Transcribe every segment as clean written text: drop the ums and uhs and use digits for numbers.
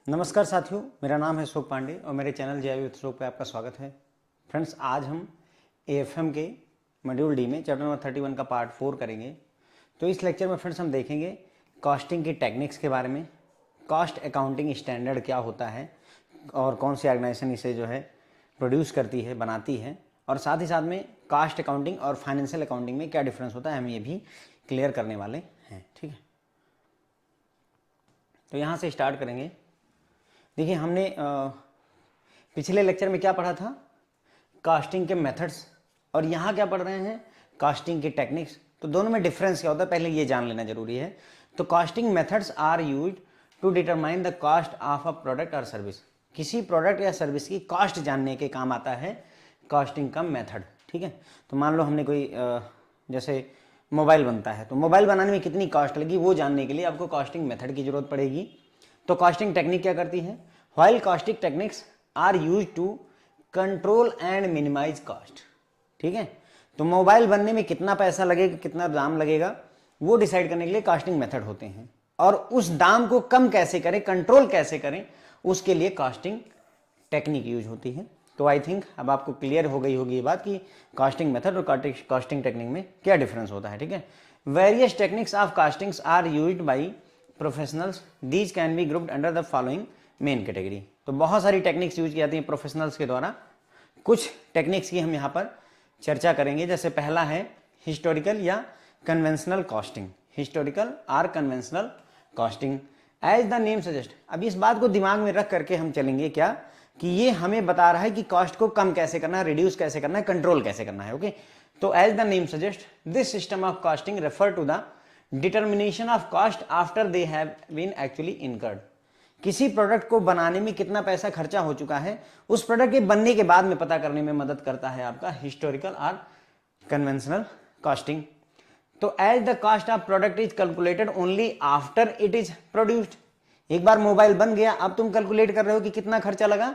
नमस्कार साथियों, मेरा नाम है अशोक पांडे और मेरे चैनल जेआई विद अशोक पे आपका स्वागत है। फ्रेंड्स, आज हम एएफएम के मॉड्यूल डी में चैप्टर नंबर 31 का पार्ट 4 करेंगे। तो इस लेक्चर में फ्रेंड्स हम देखेंगे कॉस्टिंग की टेक्निक्स के बारे में, कॉस्ट अकाउंटिंग स्टैंडर्ड क्या होता है और कौन सी ऑर्गेनाइजेशन इसे जो है प्रोड्यूस करती है, बनाती है, और साथ ही साथ में कॉस्ट अकाउंटिंग और फाइनेंशियल अकाउंटिंग में क्या डिफरेंस होता है हम ये भी क्लियर करने वाले हैं। ठीक है, तो यहाँ से स्टार्ट करेंगे। देखिए, हमने पिछले लेक्चर में क्या पढ़ा था, कास्टिंग के मेथड्स, और यहाँ क्या पढ़ रहे हैं, कास्टिंग की टेक्निक्स। तो दोनों में डिफरेंस क्या होता है पहले ये जान लेना जरूरी है। तो costing methods are used to determine the cost of a product और सर्विस। किसी प्रोडक्ट या सर्विस की कॉस्ट जानने के काम आता है कास्टिंग का मेथड। ठीक है, तो मान लो हमने कोई जैसे मोबाइल बनता है, तो मोबाइल बनाने में कितनी कॉस्ट लगी वो जानने के लिए आपको कास्टिंग मेथड की जरूरत पड़ेगी। तो कास्टिंग टेक्निक क्या करती है, while costing techniques are use to control and minimize cost. ठीक है, तो मोबाइल बनने में कितना पैसा लगेगा, कितना दाम लगेगा, वो डिसाइड करने के लिए कास्टिंग मेथड होते हैं, और उस दाम को कम कैसे करें, कंट्रोल कैसे करें, उसके लिए कास्टिंग टेक्निक यूज होती है। तो आई थिंक अब आपको क्लियर हो गई होगी ये बात कि कास्टिंग मेथड और कास्टिंग टेक्निक में क्या डिफरेंस होता है। ठीक है, various techniques of costings are used by professionals, these can be grouped under the following main category. तो बहुत सारी टेक्निक्स यूज की जाती हैं प्रोफेशनल्स के द्वारा। कुछ टेक्निक्स की हम यहाँ पर चर्चा करेंगे। जैसे पहला है हिस्टोरिकल या कन्वेंशनल कॉस्टिंग। हिस्टोरिकल और conventional costing as the name suggest. अब इस बात को दिमाग में रख करके हम चलेंगे क्या कि ये हमें बता रहा है कि कॉस्ट को कम कैसे करना है, रिड्यूस कैसे करना है, कंट्रोल कैसे करना है। ओके, तो as the name suggest this system of costing refer to the determination of cost after they have been actually incurred. किसी प्रोडक्ट को बनाने में कितना पैसा खर्चा हो चुका है उस प्रोडक्ट के बनने के बाद में पता करने में मदद करता है आपका हिस्टोरिकल और कन्वेंशनल कॉस्टिंग। तो as the cost of product is calculated only after it is produced. एक बार मोबाइल बन गया, अब तुम कैलकुलेट कर रहे हो कि कितना खर्चा लगा।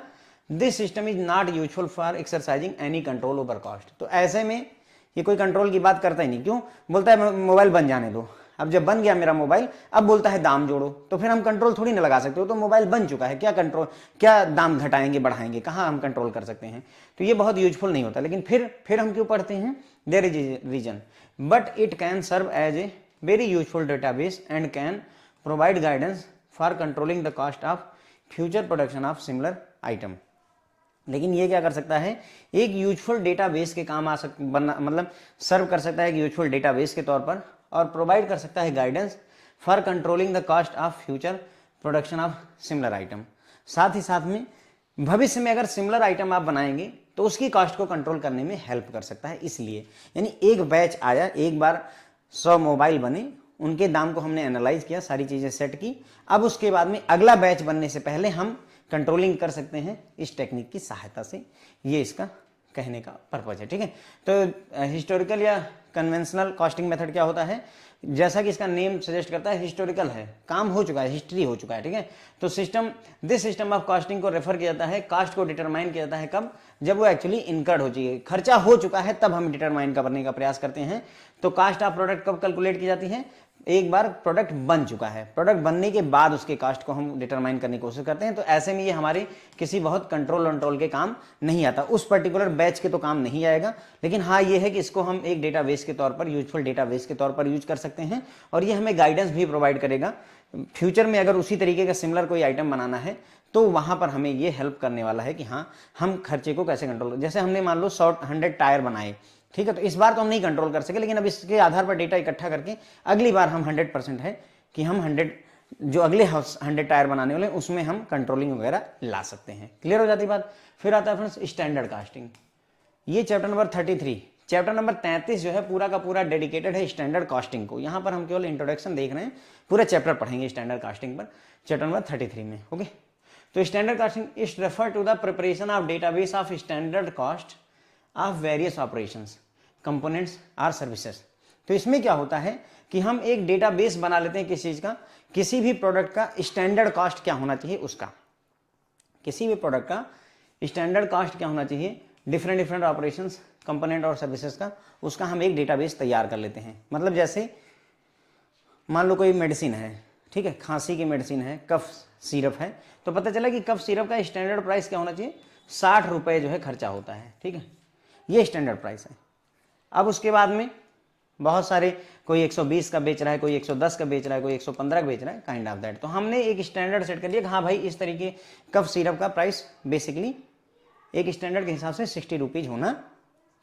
This system is not useful for exercising any control over cost. तो ऐसे में ये कोई कंट्रोल की बात करता ही नहीं। क्यों बोलता है मोबाइल बन जाने दो। अब जब बन गया मेरा मोबाइल, अब बोलता है दाम जोड़ो, तो फिर हम कंट्रोल थोड़ी ना लगा सकते हो। तो मोबाइल बन चुका है, क्या कंट्रोल, क्या दाम घटाएंगे बढ़ाएंगे, कहाँ हम कंट्रोल कर सकते हैं। तो ये बहुत यूजफुल नहीं होता। लेकिन फिर हम क्यों पढ़ते हैं, there is reason, but it can serve as a very useful database and can provide guidance for controlling the cost of future production of similar item. लेकिन ये क्या कर सकता है, एक यूजफुल डेटाबेस के काम आ मतलब सर्व कर सकता है एक यूजफुल डेटाबेस के तौर पर, और प्रोवाइड कर सकता है guidance for controlling the cost of future production of similar item. साथ ही साथ में भविष्य में अगर सिमिलर आइटम आप बनाएंगे तो उसकी कॉस्ट को कंट्रोल करने में हेल्प कर सकता है। इसलिए यानी एक बैच आया, एक बार 100 मोबाइल बने, उनके दाम को हमने एनालाइज किया, सारी चीजें सेट की, अब उसके बाद में अगला बैच बनने से पहले हम कंट्रोलिंग कर सकते हैं इस टेक्निक की सहायता से। ये इसका कहने का पर्पज है। ठीक है, तो हिस्टोरिकल या कन्वेंशनल कॉस्टिंग मेथड क्या होता है, जैसा कि इसका नेम सजेस्ट करता है, हिस्टोरिकल है, काम हो चुका है, हिस्ट्री हो चुका है। ठीक है, तो दिस सिस्टम ऑफ कॉस्टिंग को रेफर किया जाता है, कास्ट को डिटरमाइन किया जाता है कब, जब वो एक्चुअली इनकर्ड हो चाहिए, खर्चा हो चुका है, तब हम डिटरमाइन करने का प्रयास करते हैं। तो कास्ट ऑफ प्रोडक्ट कब कैलकुलेट की जाती है, एक बार प्रोडक्ट बन चुका है, प्रोडक्ट बनने के बाद उसके कास्ट को हम डिटरमाइन करने की कोशिश करते हैं। तो ऐसे में ये हमारे किसी बहुत कंट्रोल के काम नहीं आता, उस पर्टिकुलर बैच के तो काम नहीं आएगा। लेकिन हाँ, ये है कि इसको हम एक डेटाबेस के तौर पर, यूजफुल डेटाबेस के तौर पर यूज कर सकते हैं, और ये हमें गाइडेंस भी प्रोवाइड करेगा। फ्यूचर में अगर उसी तरीके का सिमिलर कोई आइटम बनाना है तो वहां पर हमें ये हेल्प करने वाला है कि हाँ, हम खर्चे को कैसे कंट्रोल, जैसे हमने मान लो 100 टायर बनाए, ठीक है, तो इस बार तो हम नहीं कंट्रोल कर सके, लेकिन अब इसके आधार पर डेटा इकट्ठा करके अगली बार हम 100% है कि हम 100 जो अगले 100 टायर बनाने वाले उसमें हम कंट्रोलिंग वगैरह ला सकते हैं। क्लियर हो जाती बात। फिर आता है फ्रेंड्स स्टैंडर्ड कास्टिंग। ये चैप्टर नंबर 33, चैप्टर नंबर 33 जो है पूरा का पूरा डेडिकेटेड है स्टैंडर्ड कास्टिंग को। यहां पर हम केवल इंट्रोडक्शन देख रहे हैं, पूरा चैप्टर पढ़ेंगे स्टैंडर्ड कास्टिंग पर चैप्टर नंबर 33 में। ओके, तो standard costing is refer to the preparation of database of standard cost of various operations, components और सर्विसेज। तो इसमें क्या होता है कि हम एक डेटाबेस बना लेते हैं किस चीज का, किसी भी प्रोडक्ट का स्टैंडर्ड कॉस्ट क्या होना चाहिए उसका, किसी भी प्रोडक्ट का स्टैंडर्ड कॉस्ट क्या होना चाहिए, डिफरेंट ऑपरेशंस, कंपोनेंट और सर्विसेज का, उसका हम एक डेटाबेस तैयार कर लेते हैं। मतलब जैसे मान लो कोई मेडिसिन है, ठीक है, खांसी की मेडिसिन है, कफ सिरप है, तो पता चला कि कफ सिरप का स्टैंडर्ड प्राइस क्या होना चाहिए, 60 रुपये जो है खर्चा होता है। ठीक है, ये स्टैंडर्ड प्राइस है। अब उसके बाद में बहुत सारे, कोई 120 का बेच रहा है, कोई 110 का बेच रहा है, कोई 115 का बेच रहा है, काइंड ऑफ दैट। तो हमने एक स्टैंडर्ड सेट कर लिया कि हाँ भाई इस तरीके कफ सिरप का प्राइस बेसिकली एक स्टैंडर्ड के हिसाब से 60 रुपीज़ होना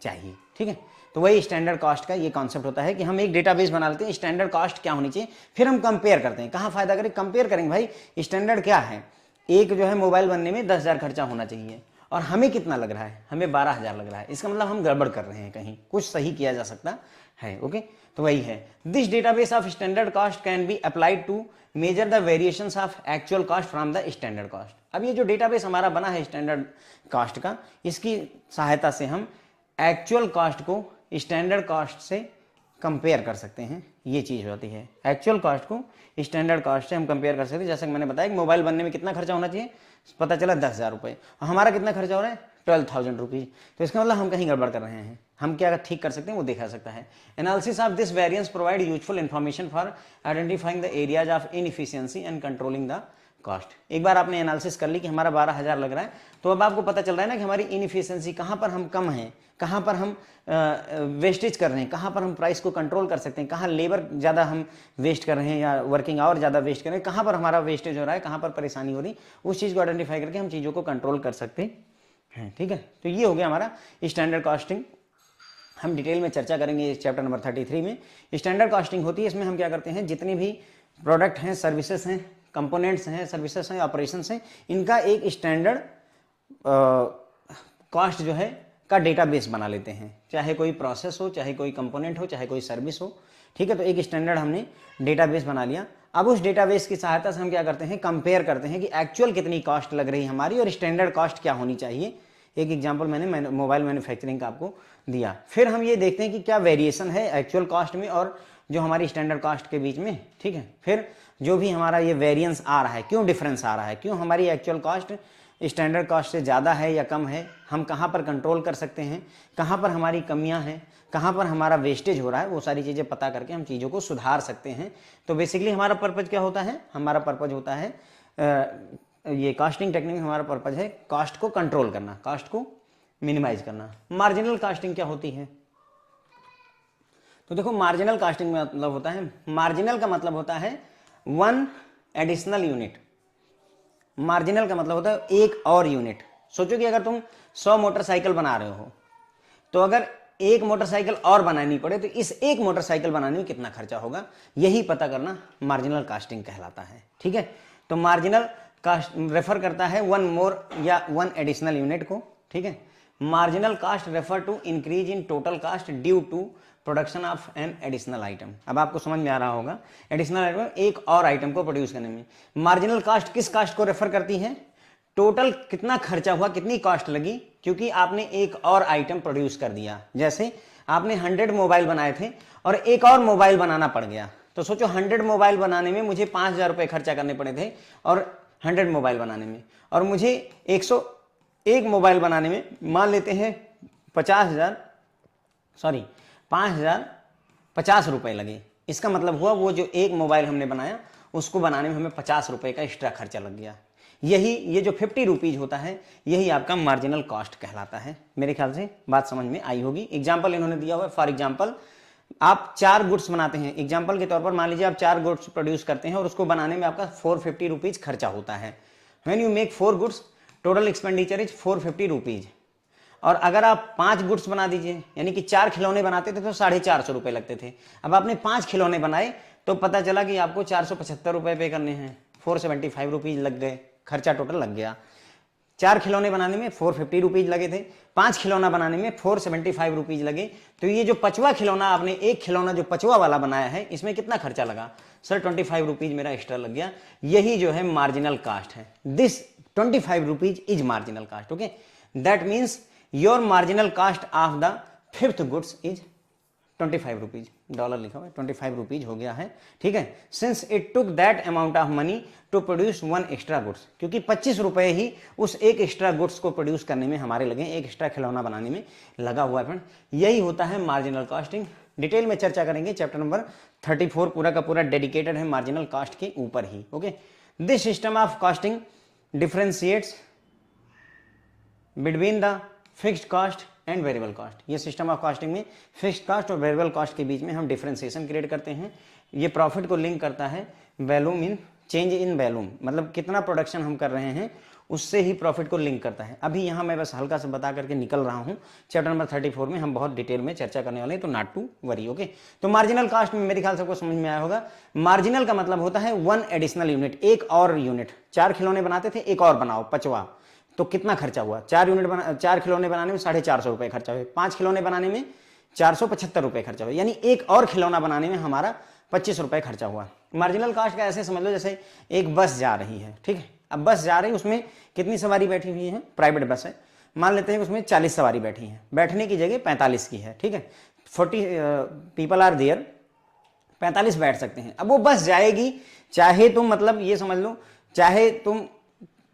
चाहिए। ठीक है, तो वही स्टैंडर्ड कॉस्ट का ये कॉन्सेप्ट होता है कि हम एक डेटाबेस बना लेते हैं, स्टैंडर्ड कॉस्ट क्या होनी चाहिए, फिर हम कंपेयर करते हैं। कहाँ फायदा करें, कंपेयर करेंगे भाई स्टैंडर्ड क्या है। एक जो है मोबाइल बनने में 10,000 खर्चा होना चाहिए और हमें कितना लग रहा है, हमें 12,000 लग रहा है, इसका मतलब हम गड़बड़ कर रहे हैं, कहीं कुछ सही किया जा सकता है। ओके, तो वही है, this database of standard cost can be applied to measure the variations of actual cost from the standard cost. अब ये जो डेटाबेस हमारा बना है स्टैंडर्ड कॉस्ट का, इसकी सहायता से हम एक्चुअल कॉस्ट को स्टैंडर्ड कॉस्ट से कंपेयर कर सकते हैं। ये चीज़ होती है, एक्चुअल कॉस्ट को स्टैंडर्ड कॉस्ट से हम कंपेयर कर सकते हैं। जैसे कि मैंने बताया कि मोबाइल बनने में कितना खर्चा होना चाहिए, पता चला 10,000 रुपये, हमारा कितना खर्चा हो रहा है 12,000 रुपीज़, तो इसका मतलब हम कहीं गड़बड़ कर रहे हैं। हम क्या ठीक कर सकते हैं वो देखा सकता है। Analysis of this variance provide useful information for identifying the areas of inefficiency and controlling the cost. एक बार आपने एनालिसिस कर ली कि हमारा 12,000 लग रहा है, तो अब आपको पता चल रहा है ना कि हमारी इनएफिशिएंसी कहाँ पर हम कम हैं, कहाँ पर हम वेस्टेज कर रहे हैं, कहाँ पर हम प्राइस को कंट्रोल कर सकते हैं, कहाँ लेबर ज़्यादा हम वेस्ट कर रहे हैं या वर्किंग आवर ज़्यादा वेस्ट कर रहे हैं, कहाँ पर हमारा वेस्टेज हो रहा है, कहाँ पर परेशानी हो रही, उस चीज़ को आइडेंटिफाई करके हम चीज़ों को कंट्रोल कर सकते हैं। ठीक है, तो ये हो गया हमारा स्टैंडर्ड कॉस्टिंग। हम डिटेल में चर्चा करेंगे चैप्टर नंबर 33 में। स्टैंडर्ड कॉस्टिंग होती है, इसमें हम क्या करते हैं, जितने भी प्रोडक्ट हैं, सर्विसेज हैं, कंपोनेंट्स हैं, सर्विसेज हैं, ऑपरेशंस हैं, इनका एक स्टैंडर्ड कॉस्ट जो है का डेटाबेस बना लेते हैं, चाहे कोई प्रोसेस हो, चाहे कोई कंपोनेंट हो, चाहे कोई सर्विस हो। ठीक है, तो एक स्टैंडर्ड हमने डेटाबेस बना लिया। अब उस डेटाबेस की सहायता से हम क्या करते हैं, कंपेयर करते हैं कि एक्चुअल कितनी कॉस्ट लग रही है हमारी और स्टैंडर्ड कॉस्ट क्या होनी चाहिए। एक एग्जांपल मैंने मोबाइल मैन्युफैक्चरिंग का आपको दिया। फिर हम ये देखते हैं कि क्या वेरिएशन है एक्चुअल कॉस्ट में और जो हमारी स्टैंडर्ड कॉस्ट के बीच में। ठीक है, फिर जो भी हमारा ये वेरिएंस आ रहा है, क्यों डिफरेंस आ रहा है, क्यों हमारी एक्चुअल कॉस्ट स्टैंडर्ड कॉस्ट से ज़्यादा है या कम है, हम कहाँ पर कंट्रोल कर सकते हैं, कहाँ पर हमारी कमियाँ हैं, कहाँ पर हमारा वेस्टेज हो रहा है, वो सारी चीज़ें पता करके हम चीज़ों को सुधार सकते हैं। तो बेसिकली हमारा पर्पज़ क्या होता है, हमारा पर्पज़ होता है ये कॉस्टिंग टेक्निक, हमारा पर्पज़ है कॉस्ट को कंट्रोल करना, कॉस्ट को मिनिमाइज करना। मार्जिनल कॉस्टिंग क्या होती है, तो देखो मार्जिनल कॉस्टिंग में मतलब होता है, मार्जिनल का मतलब होता है वन एडिशनल यूनिट। मार्जिनल का मतलब होता है एक और यूनिट। सोचो कि अगर तुम 100 मोटरसाइकिल बना रहे हो, तो अगर एक मोटरसाइकिल और बनानी पड़े तो इस एक मोटरसाइकिल बनाने में कितना खर्चा होगा, यही पता करना मार्जिनल कॉस्टिंग कहलाता है। ठीक है, तो मार्जिनल कॉस्ट रेफर करता है वन मोर या वन एडिशनल यूनिट को। ठीक है, marginal cost refer to increase in total cost due to production of an additional item. अब आपको समझ में आ रहा होगा, एडिशनल आइटम एक और आइटम को प्रोड्यूस करने में। मार्जिनल कॉस्ट किस कॉस्ट को रेफर करती है, टोटल कितना खर्चा हुआ, कितनी कॉस्ट लगी, क्योंकि आपने एक और आइटम प्रोड्यूस कर दिया। जैसे आपने 100 मोबाइल बनाए थे और एक और मोबाइल बनाना पड़ गया, तो सोचो 100 मोबाइल बनाने में मुझे 5,000 रुपये खर्चा करने पड़े थे और 100 मोबाइल बनाने में, और मुझे 101 मोबाइल बनाने में मान लेते हैं 5,050 रुपये लगे। इसका मतलब हुआ वो जो एक मोबाइल हमने बनाया उसको बनाने में हमें 50 रुपये का एक्स्ट्रा खर्चा लग गया। यही ये जो 50 रुपीज़ होता है, यही आपका मार्जिनल कॉस्ट कहलाता है। मेरे ख्याल से बात समझ में आई होगी। एग्जाम्पल इन्होंने दिया हुआ है, फॉर एग्जाम्पल आप 4 गुड्स बनाते हैं, एग्जाम्पल के तौर पर मान लीजिए आप 4 गुड्स प्रोड्यूस करते हैं और उसको बनाने में आपका 450 रुपीज़ खर्चा होता है। When you make 4 goods total expenditure is 450 rupees. और अगर आप 5 गुड्स बना दीजिए, यानी कि 4 खिलौने बनाते थे तो 450 रुपये लगते थे। अब आपने 5 खिलौने बनाए तो पता चला कि आपको 475 रुपये पे करने हैं, 475 रुपीज़ लग गए, खर्चा टोटल लग गया। 4 खिलौने बनाने में 450 रुपीज़ लगे थे, 5 खिलौना बनाने में 475 रुपीज़ लगे। तो ये जो 5वां खिलौना आपने, एक खिलौना जो 5वां वाला बनाया है, इसमें कितना खर्चा लगा, सर 25 रुपीज़ मेरा एक्स्ट्रा लग गया। यही जो है मार्जिनल कास्ट है। This 25 rupees is marginal cast. Okay, that means your marginal cast of the 5th goods is 25 rupees. Dollar लिखा हुआ है, 25 रुपीज़ हो गया है। ठीक है, since it took that amount of money to produce one extra goods, क्योंकि 25 रुपये ही उस एक एक्स्ट्रा गुड्स को प्रोड्यूस करने में हमारे लगे, एक एक्स्ट्रा खिलौना बनाने में लगा हुआ है। फ्रेंड, यही होता है मार्जिनल कॉस्टिंग। डिटेल में चर्चा करेंगे। चैप्टर नंबर 34 पूरा का पूरा डेडिकेटेड है मार्जिनल कॉस्ट के ऊपर ही। Okay, this system of costing differentiates between the fixed cost and variable cost. ये सिस्टम ऑफ कॉस्टिंग में फिक्स्ड कॉस्ट और वेरिएबल कॉस्ट के बीच में हम डिफरेंशिएशन क्रिएट करते हैं। ये प्रॉफिट को लिंक करता है volume in change in volume, मतलब कितना प्रोडक्शन हम कर रहे हैं उससे ही प्रॉफिट को लिंक करता है। अभी यहाँ मैं बस हल्का सा बता करके निकल रहा हूँ। चैप्टर नंबर 34 में हम बहुत डिटेल में चर्चा करने वाले हैं, तो नॉट टू वरी। ओके, तो मार्जिनल कॉस्ट में मेरे ख्याल सबको समझ में आया होगा। मार्जिनल का मतलब होता है वन एडिशनल यूनिट, एक और यूनिट। 4 खिलौने बनाते थे, एक और बनाओ 5वां, तो कितना खर्चा हुआ? 4 खिलौने बनाने में 450 रुपये खर्चा हुए, 5 खिलौने बनाने में 475 रुपये खर्चा हुआ, यानी एक और खिलौना बनाने में हमारा 25 रुपये खर्चा हुआ। मार्जिनल कॉस्ट का ऐसे समझ लो जैसे एक बस जा रही है, ठीक है। अब बस जा रही है, उसमें कितनी सवारी बैठी हुई है? प्राइवेट बस है, मान लेते हैं उसमें 40 सवारी बैठी है, बैठने की जगह 45 की है, ठीक है। 40 पीपल आर देयर, 45 बैठ सकते हैं। अब वो बस जाएगी, चाहे तुम मतलब ये समझ लो, चाहे तुम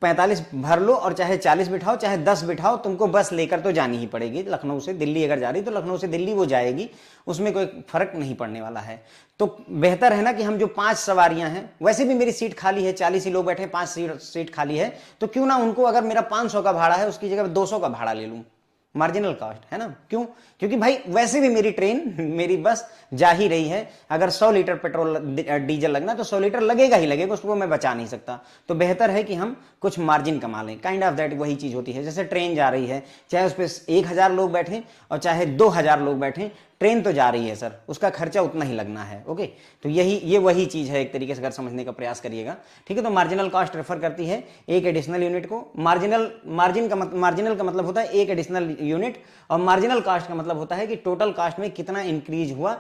45 भर लो और चाहे 40 बिठाओ, चाहे 10 बिठाओ, तुमको बस लेकर तो जानी ही पड़ेगी। लखनऊ से दिल्ली अगर जा रही तो लखनऊ से दिल्ली वो जाएगी, उसमें कोई फर्क नहीं पड़ने वाला है। तो बेहतर है ना कि हम जो 5 सवारियां हैं, वैसे भी मेरी सीट खाली है, 40 ही लोग बैठे, 5 सीट खाली है, तो क्यों ना उनको, अगर मेरा 500 का भाड़ा है उसकी जगह 200 का भाड़ा ले लूं। मार्जिनल कॉस्ट है ना, क्यों? क्योंकि भाई वैसे भी मेरी ट्रेन, मेरी बस जा ही रही है। अगर 100 लीटर पेट्रोल डीजल लगना तो 100 लीटर लगेगा ही लगेगा, उसको मैं बचा नहीं सकता। तो बेहतर है कि हम कुछ मार्जिन कमा लें। काइंड ऑफ दैट वही चीज होती है। जैसे ट्रेन जा रही है, चाहे उस पर 1000 लोग बैठे और चाहे 2000 लोग बैठे, ट्रेन तो जा रही है सर, उसका खर्चा उतना ही लगना है। ओके, तो ये वही चीज है एक तरीके से, अगर समझने का प्रयास करिएगा, ठीक है। तो मार्जिनल कॉस्ट रेफर करती है एक एडिशनल यूनिट को। मार्जिनल का मतलब होता है एक एडिशनल यूनिट, और मार्जिनल कॉस्ट का मतलब होता है कि टोटल कॉस्ट में कितना इंक्रीज हुआ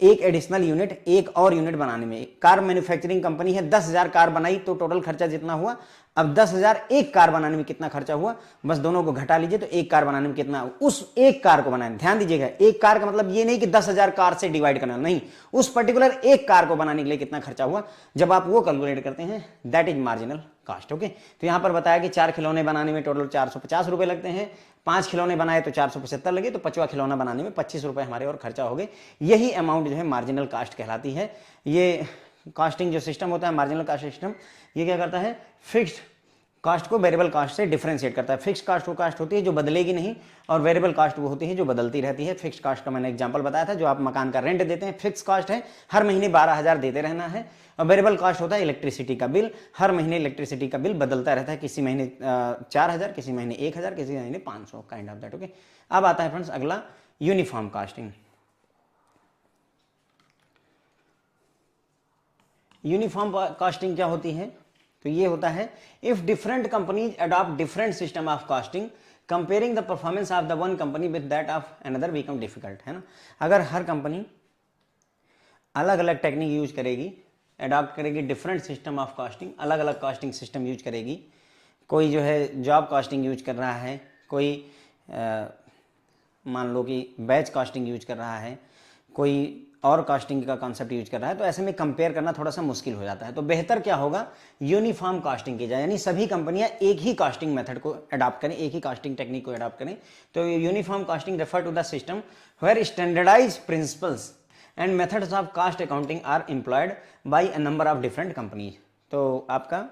एक एडिशनल यूनिट, एक और यूनिट बनाने में। कार मैन्युफैक्चरिंग कंपनी है, 10,000 कार बनाई तो टोटल खर्चा जितना हुआ। अब 10,000 एक कार बनाने में कितना खर्चा हुआ, बस दोनों को घटा लीजिए तो एक कार बनाने में कितना, उस एक कार को बनाने, ध्यान दीजिएगा, एक कार का मतलब ये नहीं कि 10,000 कार से डिवाइड करना, नहीं, उस पर्टिकुलर एक कार को बनाने के लिए कितना खर्चा हुआ, जब आप वो कैलकुलेट करते हैं, that is marginal cost. Okay, तो यहां पर बताया कि 4 खिलौने बनाने में टोटल 450 रुपए लगते हैं, 5 खिलौने बनाए तो 475 लगे, तो 5वां खिलौना बनाने में 25 रुपए हमारे और खर्चा हो गए। यही अमाउंट जो है मार्जिनल कॉस्ट कहलाती है। ये कॉस्टिंग जो सिस्टम होता है, मार्जिनल कॉस्ट सिस्टम, ये क्या करता है, फिक्स्ड कॉस्ट को वेरिएबल कॉस्ट से डिफरेंशिएट करता है। फिक्स्ड कॉस्ट वो कॉस्ट होती है जो बदलेगी नहीं, और वेरिएबल कॉस्ट वो होती है जो बदलती रहती है। फिक्स्ड कॉस्ट का मैंने एग्जांपल बताया था, जो आप मकान का रेंट देते हैं, फिक्स कॉस्ट है, हर महीने 12,000 देते रहना है। और वेरिएबल कॉस्ट होता है इलेक्ट्रिसिटी का बिल, हर महीने इलेक्ट्रिसिटी का बिल बदलता रहता है, किसी महीने 4,000, किसी महीने 1,000, किसी महीने 500, काइंड ऑफ दैट। ओके, अब आता है फ्रेंड्स अगला, यूनिफॉर्म कॉस्टिंग। यूनिफॉर्म कॉस्टिंग क्या होती है? तो ये होता है, if different companies adopt different system of costing, comparing the performance of the one company with that of another become difficult, है ना। अगर हर कंपनी अलग अलग टेक्निक यूज करेगी, अडॉप्ट करेगी डिफरेंट सिस्टम ऑफ कॉस्टिंग, अलग अलग कॉस्टिंग सिस्टम यूज करेगी, कोई जो है जॉब कॉस्टिंग यूज कर रहा है, कोई मान लो कि बैच कॉस्टिंग यूज कर रहा है, कोई और कॉस्टिंग का कॉन्सेप्ट यूज कर रहा है, तो ऐसे में कंपेयर करना थोड़ा सा मुश्किल हो जाता है। तो बेहतर क्या होगा, यूनिफॉर्म कॉस्टिंग की जाए, यानी सभी कंपनियां एक ही कॉस्टिंग मेथड को अडॉप्ट करें, एक ही कॉस्टिंग टेक्निक को अडॉप्ट करें। तो uniform costing refer to the system where standardize principles and methods of cost accounting are employed by a number of different companies. तो आपका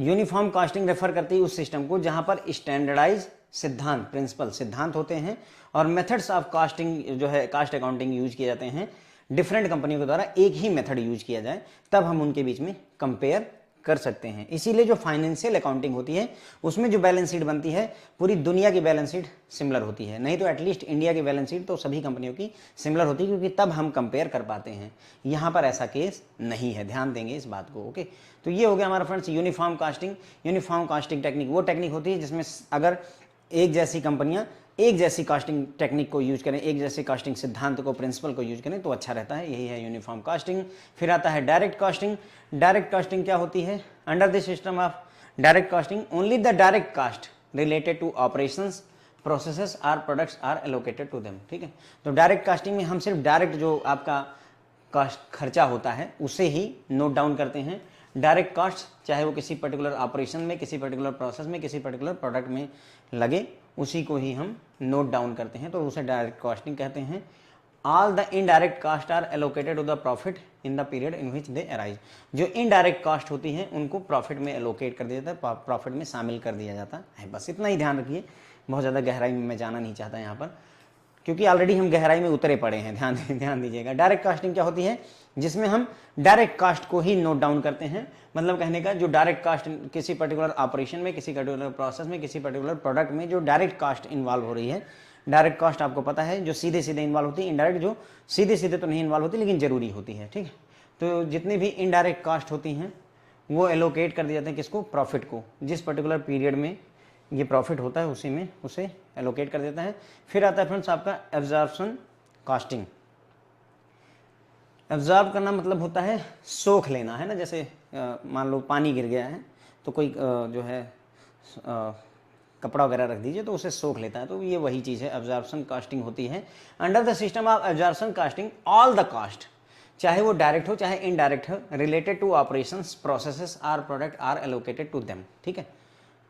यूनिफॉर्म कॉस्टिंग रेफर करती है उस सिस्टम को जहां पर स्टैंडर्डाइज सिद्धांत, प्रिंसिपल सिद्धांत होते हैं, और मेथड्स ऑफ कॉस्टिंग जो है कॉस्ट अकाउंटिंग यूज किए जाते हैं डिफरेंट कंपनियों के द्वारा, एक ही मेथड यूज किया जाए, तब हम उनके बीच में कंपेयर कर सकते हैं। इसीलिए जो फाइनेंशियल अकाउंटिंग होती है उसमें जो बैलेंस शीट बनती है पूरी दुनिया की बैलेंस शीट सिमिलर होती है, नहीं तो एटलीस्ट इंडिया की बैलेंस शीट तो सभी कंपनियों की सिमिलर होती है, क्योंकि तब हम कंपेयर कर पाते हैं। यहाँ पर ऐसा केस नहीं है, ध्यान देंगे इस बात को। ओके, तो ये हो गया हमारा friends uniform casting. Uniform casting technique वो टेक्निक होती है जिसमें अगर एक जैसी कंपनियां एक जैसी कास्टिंग टेक्निक को यूज करें, एक जैसे कास्टिंग सिद्धांत को, प्रिंसिपल को यूज करें तो अच्छा रहता है। यही है यूनिफॉर्म कास्टिंग। फिर आता है डायरेक्ट कास्टिंग। डायरेक्ट कास्टिंग क्या होती है? Under the system of direct costing only the direct cost related to operations, processes or products are allocated to them. ठीक है, तो डायरेक्ट कास्टिंग में हम सिर्फ डायरेक्ट जो आपका कास्ट खर्चा होता है उसे ही नोट डाउन करते हैं। डायरेक्ट कॉस्ट चाहे वो किसी पर्टिकुलर ऑपरेशन में, किसी पर्टिकुलर प्रोसेस में, किसी पर्टिकुलर प्रोडक्ट में लगे, उसी को ही हम नोट डाउन करते हैं, तो उसे डायरेक्ट कॉस्टिंग कहते हैं। All the indirect cost are allocated to the profit in the period in which they arise. जो इनडायरेक्ट कास्ट होती हैं उनको प्रॉफिट में एलोकेट कर दिया जाता है, प्रॉफिट में शामिल कर दिया जाता है। बस इतना ही ध्यान रखिए, बहुत ज़्यादा गहराई में मैं जाना नहीं चाहता यहाँ पर, क्योंकि ऑलरेडी हम गहराई में उतरे पड़े हैं। ध्यान दीजिएगा। डायरेक्ट कास्टिंग क्या होती है, जिसमें हम डायरेक्ट कास्ट को ही नोट डाउन करते हैं। मतलब कहने का जो डायरेक्ट कास्ट किसी पर्टिकुलर ऑपरेशन में, किसी पर्टिकुलर प्रोसेस में, किसी पर्टिकुलर प्रोडक्ट में जो डायरेक्ट कास्ट इन्वॉल्व हो रही है। डायरेक्ट कास्ट आपको पता है जो सीधे सीधे इन्वॉल्व होती है, इनडायरेक्ट जो सीधे सीधे तो नहीं इन्वॉल्व होती लेकिन जरूरी होती है, ठीक है। तो जितनी भी इनडायरेक्ट कास्ट होती हैं वो एलोकेट कर दिए जाते हैं किसको, प्रॉफिट को। जिस पर्टिकुलर पीरियड में ये प्रॉफिट होता है उसी में उसे एलोकेट कर देता है। फिर आता है फ्रेंड्स आपका एब्जॉर्प्शन कास्टिंग। एब्जॉर्ब करना मतलब होता है सोख लेना, है ना। जैसे मान लो पानी गिर गया है तो कोई जो है कपड़ा वगैरह रख दीजिए तो उसे सोख लेता है, तो ये वही चीज़ है, एब्जॉर्प्शन कास्टिंग होती है। Under the system of absorption costing all the cost, चाहे वो डायरेक्ट हो चाहे इनडायरेक्ट हो, related to operations processes or product are allocated to them, ठीक है।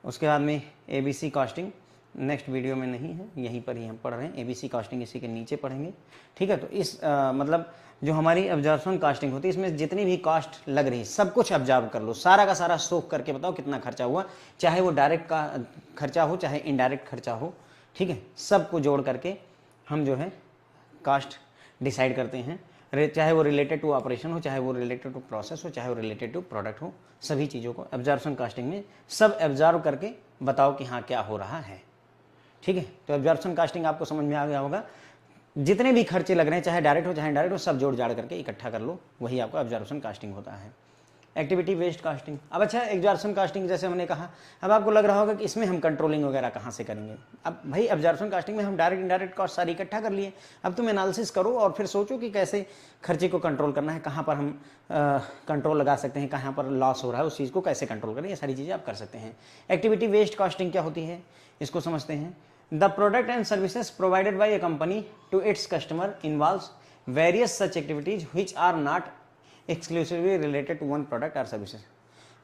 उसके बाद में ABC कास्टिंग नेक्स्ट वीडियो में नहीं है, यहीं पर ही हम पढ़ रहे हैं। ABC कास्टिंग इसी के नीचे पढ़ेंगे, ठीक है। तो इस मतलब जो हमारी एब्जॉर्प्शन कास्टिंग होती है इसमें जितनी भी कास्ट लग रही है सब कुछ ऑब्जर्व कर लो, सारा का सारा सोख करके बताओ कितना खर्चा हुआ, चाहे वो डायरेक्ट का खर्चा हो चाहे इनडायरेक्ट खर्चा हो, ठीक है। सबको जोड़ करके हम जो है कास्ट डिसाइड करते हैं, चाहे वो रिलेटेड टू ऑपरेशन हो, चाहे वो रिलेटेड टू प्रोसेस हो, चाहे वो रिलेटेड टू प्रोडक्ट हो, सभी चीज़ों को एब्जॉर्प्शन कास्टिंग में सब एब्जॉर्व करके बताओ कि हाँ क्या हो रहा है, ठीक है। तो एब्जॉर्प्शन कास्टिंग आपको समझ में आ गया होगा। जितने भी खर्चे लग रहे हैं चाहे डायरेक्ट हो चाहे इनडायरेक्ट हो, सब जोड़ जाड़ करके इकट्ठा कर लो, वही आपका एब्जॉर्प्शन कास्टिंग होता है। Activity based casting. अब अच्छा, एब्जॉर्प्शन कास्टिंग जैसे हमने कहा, अब आपको लग रहा होगा कि इसमें हम कंट्रोलिंग वगैरह कहाँ से करेंगे। अब भाई एब्जॉर्प्शन कास्टिंग में हम डायरेक्ट इनडायरेक्ट कॉस्ट सारी इकट्ठा कर लिए, अब तुम एनालिसिस करो और फिर सोचो कि कैसे खर्चे को कंट्रोल करना है, कहाँ पर हम कंट्रोल लगा सकते हैं, कहाँ पर लॉस हो रहा है उस चीज़ को कैसे कंट्रोल करें, ये सारी चीज़ें आप कर सकते हैं। एक्टिविटी बेस्ड कास्टिंग क्या होती है, इसको समझते हैं। The product and services provided by a company to its customer involves various such activities which are not exclusively related to one product or services।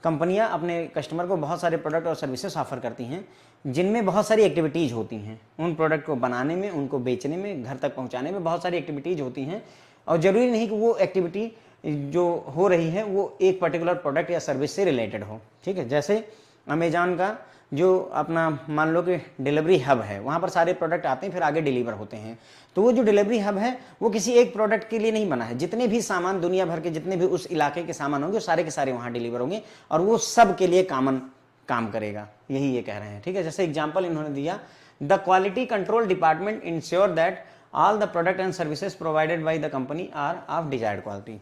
कंपनियां अपने कस्टमर को बहुत सारे प्रोडक्ट और सर्विसेज ऑफर करती हैं जिनमें बहुत सारी एक्टिविटीज़ होती हैं। उन प्रोडक्ट को बनाने में, उनको बेचने में, घर तक पहुंचाने में बहुत सारी एक्टिविटीज़ होती हैं, और ज़रूरी नहीं कि वो एक्टिविटी जो हो रही है वो एक पर्टिकुलर प्रोडक्ट या सर्विस से रिलेटेड हो, ठीक है। जैसे अमेजॉन का जो अपना मान लो कि डिलीवरी हब है, वहाँ पर सारे प्रोडक्ट आते हैं फिर आगे डिलीवर होते हैं, तो वो जो डिलीवरी हब है वो किसी एक प्रोडक्ट के लिए नहीं बना है। जितने भी सामान दुनिया भर के जितने भी उस इलाके के सामान होंगे सारे के सारे वहाँ डिलीवर होंगे और वो सब के लिए कॉमन काम करेगा, यही ये कह रहे हैं, ठीक है। जैसे एग्जाम्पल इन्होंने दिया, the quality control department ensure that all the product and services provided by the company are of desired quality.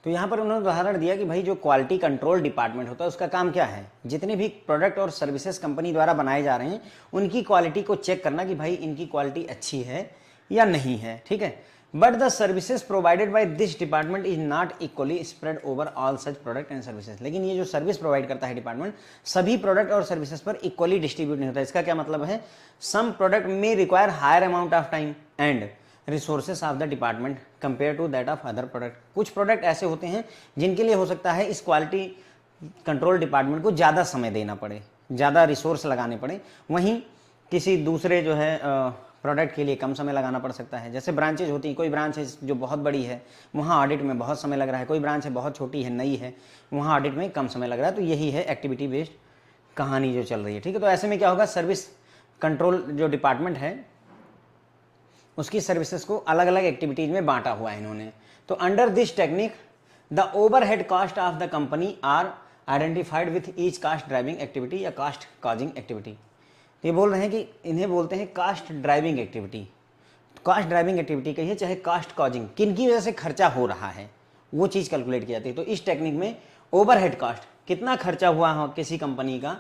तो यहाँ पर उन्होंने उदाहरण दिया कि भाई जो क्वालिटी कंट्रोल डिपार्टमेंट होता है उसका काम क्या है, जितने भी प्रोडक्ट और सर्विसेज कंपनी द्वारा बनाए जा रहे हैं उनकी क्वालिटी को चेक करना कि भाई इनकी क्वालिटी अच्छी है या नहीं है, ठीक है। But the services provided by this department is not equally spread over all such product and services. लेकिन ये जो सर्विस प्रोवाइड करता है डिपार्टमेंट सभी प्रोडक्ट और सर्विसेज पर इक्वली डिस्ट्रीब्यूट नहीं होता। इसका क्या मतलब है, सम प्रोडक्ट में require higher amount of time and resources of the department compare to that of other product. कुछ प्रोडक्ट ऐसे होते हैं जिनके लिए हो सकता है इस क्वालिटी कंट्रोल डिपार्टमेंट को ज़्यादा समय देना पड़े, ज़्यादा रिसोर्स लगाने पड़े, वहीं किसी दूसरे जो है प्रोडक्ट के लिए कम समय लगाना पड़ सकता है। जैसे ब्रांचेज होती हैं, कोई ब्रांच है जो बहुत बड़ी है वहाँ ऑडिट में बहुत समय लग रहा है, कोई ब्रांच है बहुत छोटी है नई है वहाँ ऑडिट में कम समय लग रहा है। तो यही है एक्टिविटी बेस्ड कहानी जो चल रही है, ठीक है। तो ऐसे में क्या होगा, सर्विस कंट्रोल जो डिपार्टमेंट है उसकी सर्विसेज को अलग अलग एक्टिविटीज में बांटा हुआ है इन्होंने। तो under this technique the overhead cost of the company are identified with each cost driving activity या कास्ट कॉजिंग एक्टिविटी। ये बोल रहे हैं कि इन्हें बोलते हैं cost driving activity. Cost driving activity कहिए चाहे कास्ट कॉजिंग, किन की वजह से खर्चा हो रहा है वो चीज़ कैलकुलेट की जाती है। तो इस टेक्निक में ओवरहेड कॉस्ट, कितना खर्चा हुआ हो किसी कंपनी का,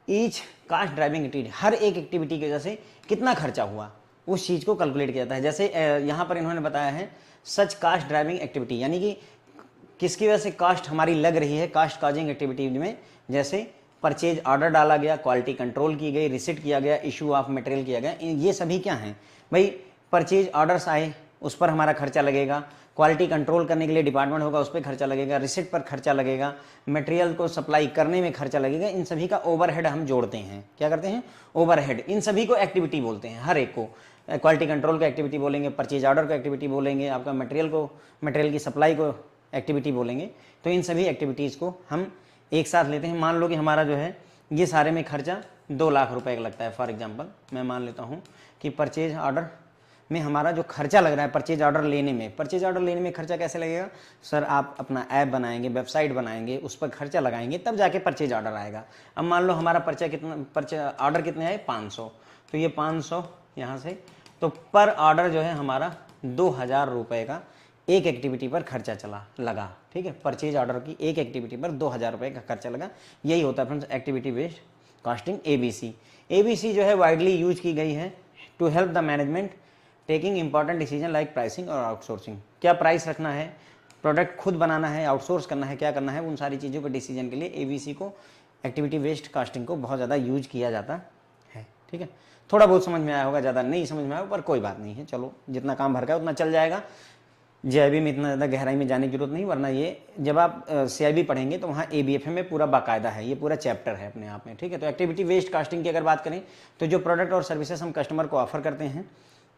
ईच कास्ट ड्राइविंग एक्टिविटी, हर एक एक्टिविटी की वजह से कितना खर्चा हुआ उस चीज़ को कैलकुलेट किया जाता है। जैसे यहाँ पर इन्होंने बताया है सच कास्ट ड्राइविंग एक्टिविटी, यानी कि किसकी वजह से कास्ट हमारी लग रही है कास्ट कॉजिंग एक्टिविटी में। जैसे परचेज ऑर्डर डाला गया, क्वालिटी कंट्रोल की गई, रिसिट किया गया, इशू ऑफ मटेरियल किया गया, ये सभी क्या हैं भाई, परचेज ऑर्डर्स आए उस पर हमारा खर्चा लगेगा, क्वालिटी कंट्रोल करने के लिए डिपार्टमेंट होगा, उस पर खर्चा लगेगा, रिसिप्ट पर खर्चा लगेगा, मटेरियल को सप्लाई करने में खर्चा लगेगा, इन सभी का ओवरहेड हम जोड़ते हैं। क्या करते हैं? ओवरहेड। इन सभी को एक्टिविटी बोलते हैं, हर एक को। क्वालिटी कंट्रोल को एक्टिविटी बोलेंगे, परचेज ऑर्डर को एक्टिविटी बोलेंगे, आपका मटेरियल की सप्लाई को एक्टिविटी बोलेंगे। तो इन सभी एक्टिविटीज़ को हम एक साथ लेते हैं। मान लो कि हमारा जो है ये सारे में खर्चा 2 लाख रुपए का लगता है। फॉर एग्जांपल मैं मान लेता हूँ कि परचेज ऑर्डर में हमारा जो खर्चा लग रहा है, परचेज ऑर्डर लेने में खर्चा कैसे लगेगा? सर आप अपना ऐप बनाएंगे, वेबसाइट बनाएंगे, उस पर खर्चा लगाएंगे, तब जाके परचेज ऑर्डर आएगा। अब मान लो हमारा ऑर्डर कितने आए? 500। तो ये 500 यहाँ से, तो पर ऑर्डर जो है हमारा 2000 रुपये का एक एक्टिविटी पर खर्चा लगा। ठीक है, परचेज ऑर्डर की एक एक्टिविटी पर 2000 रुपये का खर्चा लगा। यही होता है friends activity based costing, ABC जो है वाइडली यूज की गई है to help the management taking important decision like pricing और आउटसोर्सिंग। क्या प्राइस रखना है, प्रोडक्ट खुद बनाना है, आउटसोर्स करना है, क्या करना है, उन सारी चीज़ों के डिसीजन के लिए एबीसी को, एक्टिविटी बेस्ड कॉस्टिंग को बहुत ज़्यादा यूज किया जाता है। ठीक है, थोड़ा बहुत समझ में आया होगा, ज़्यादा नहीं समझ में आया पर कोई बात नहीं है, चलो जितना काम भर का है उतना चल जाएगा। जेआईबी में इतना ज़्यादा गहराई में जाने की जरूरत नहीं, वरना ये जब आप सीआईबी पढ़ेंगे तो वहाँ एबीएफएम में पूरा बाकायदा है, ये पूरा चैप्टर है अपने आप में। ठीक है, तो एक्टिविटी बेस्ड कॉस्टिंग की अगर बात करें तो जो प्रोडक्ट और सर्विसेज हम कस्टमर को ऑफर करते हैं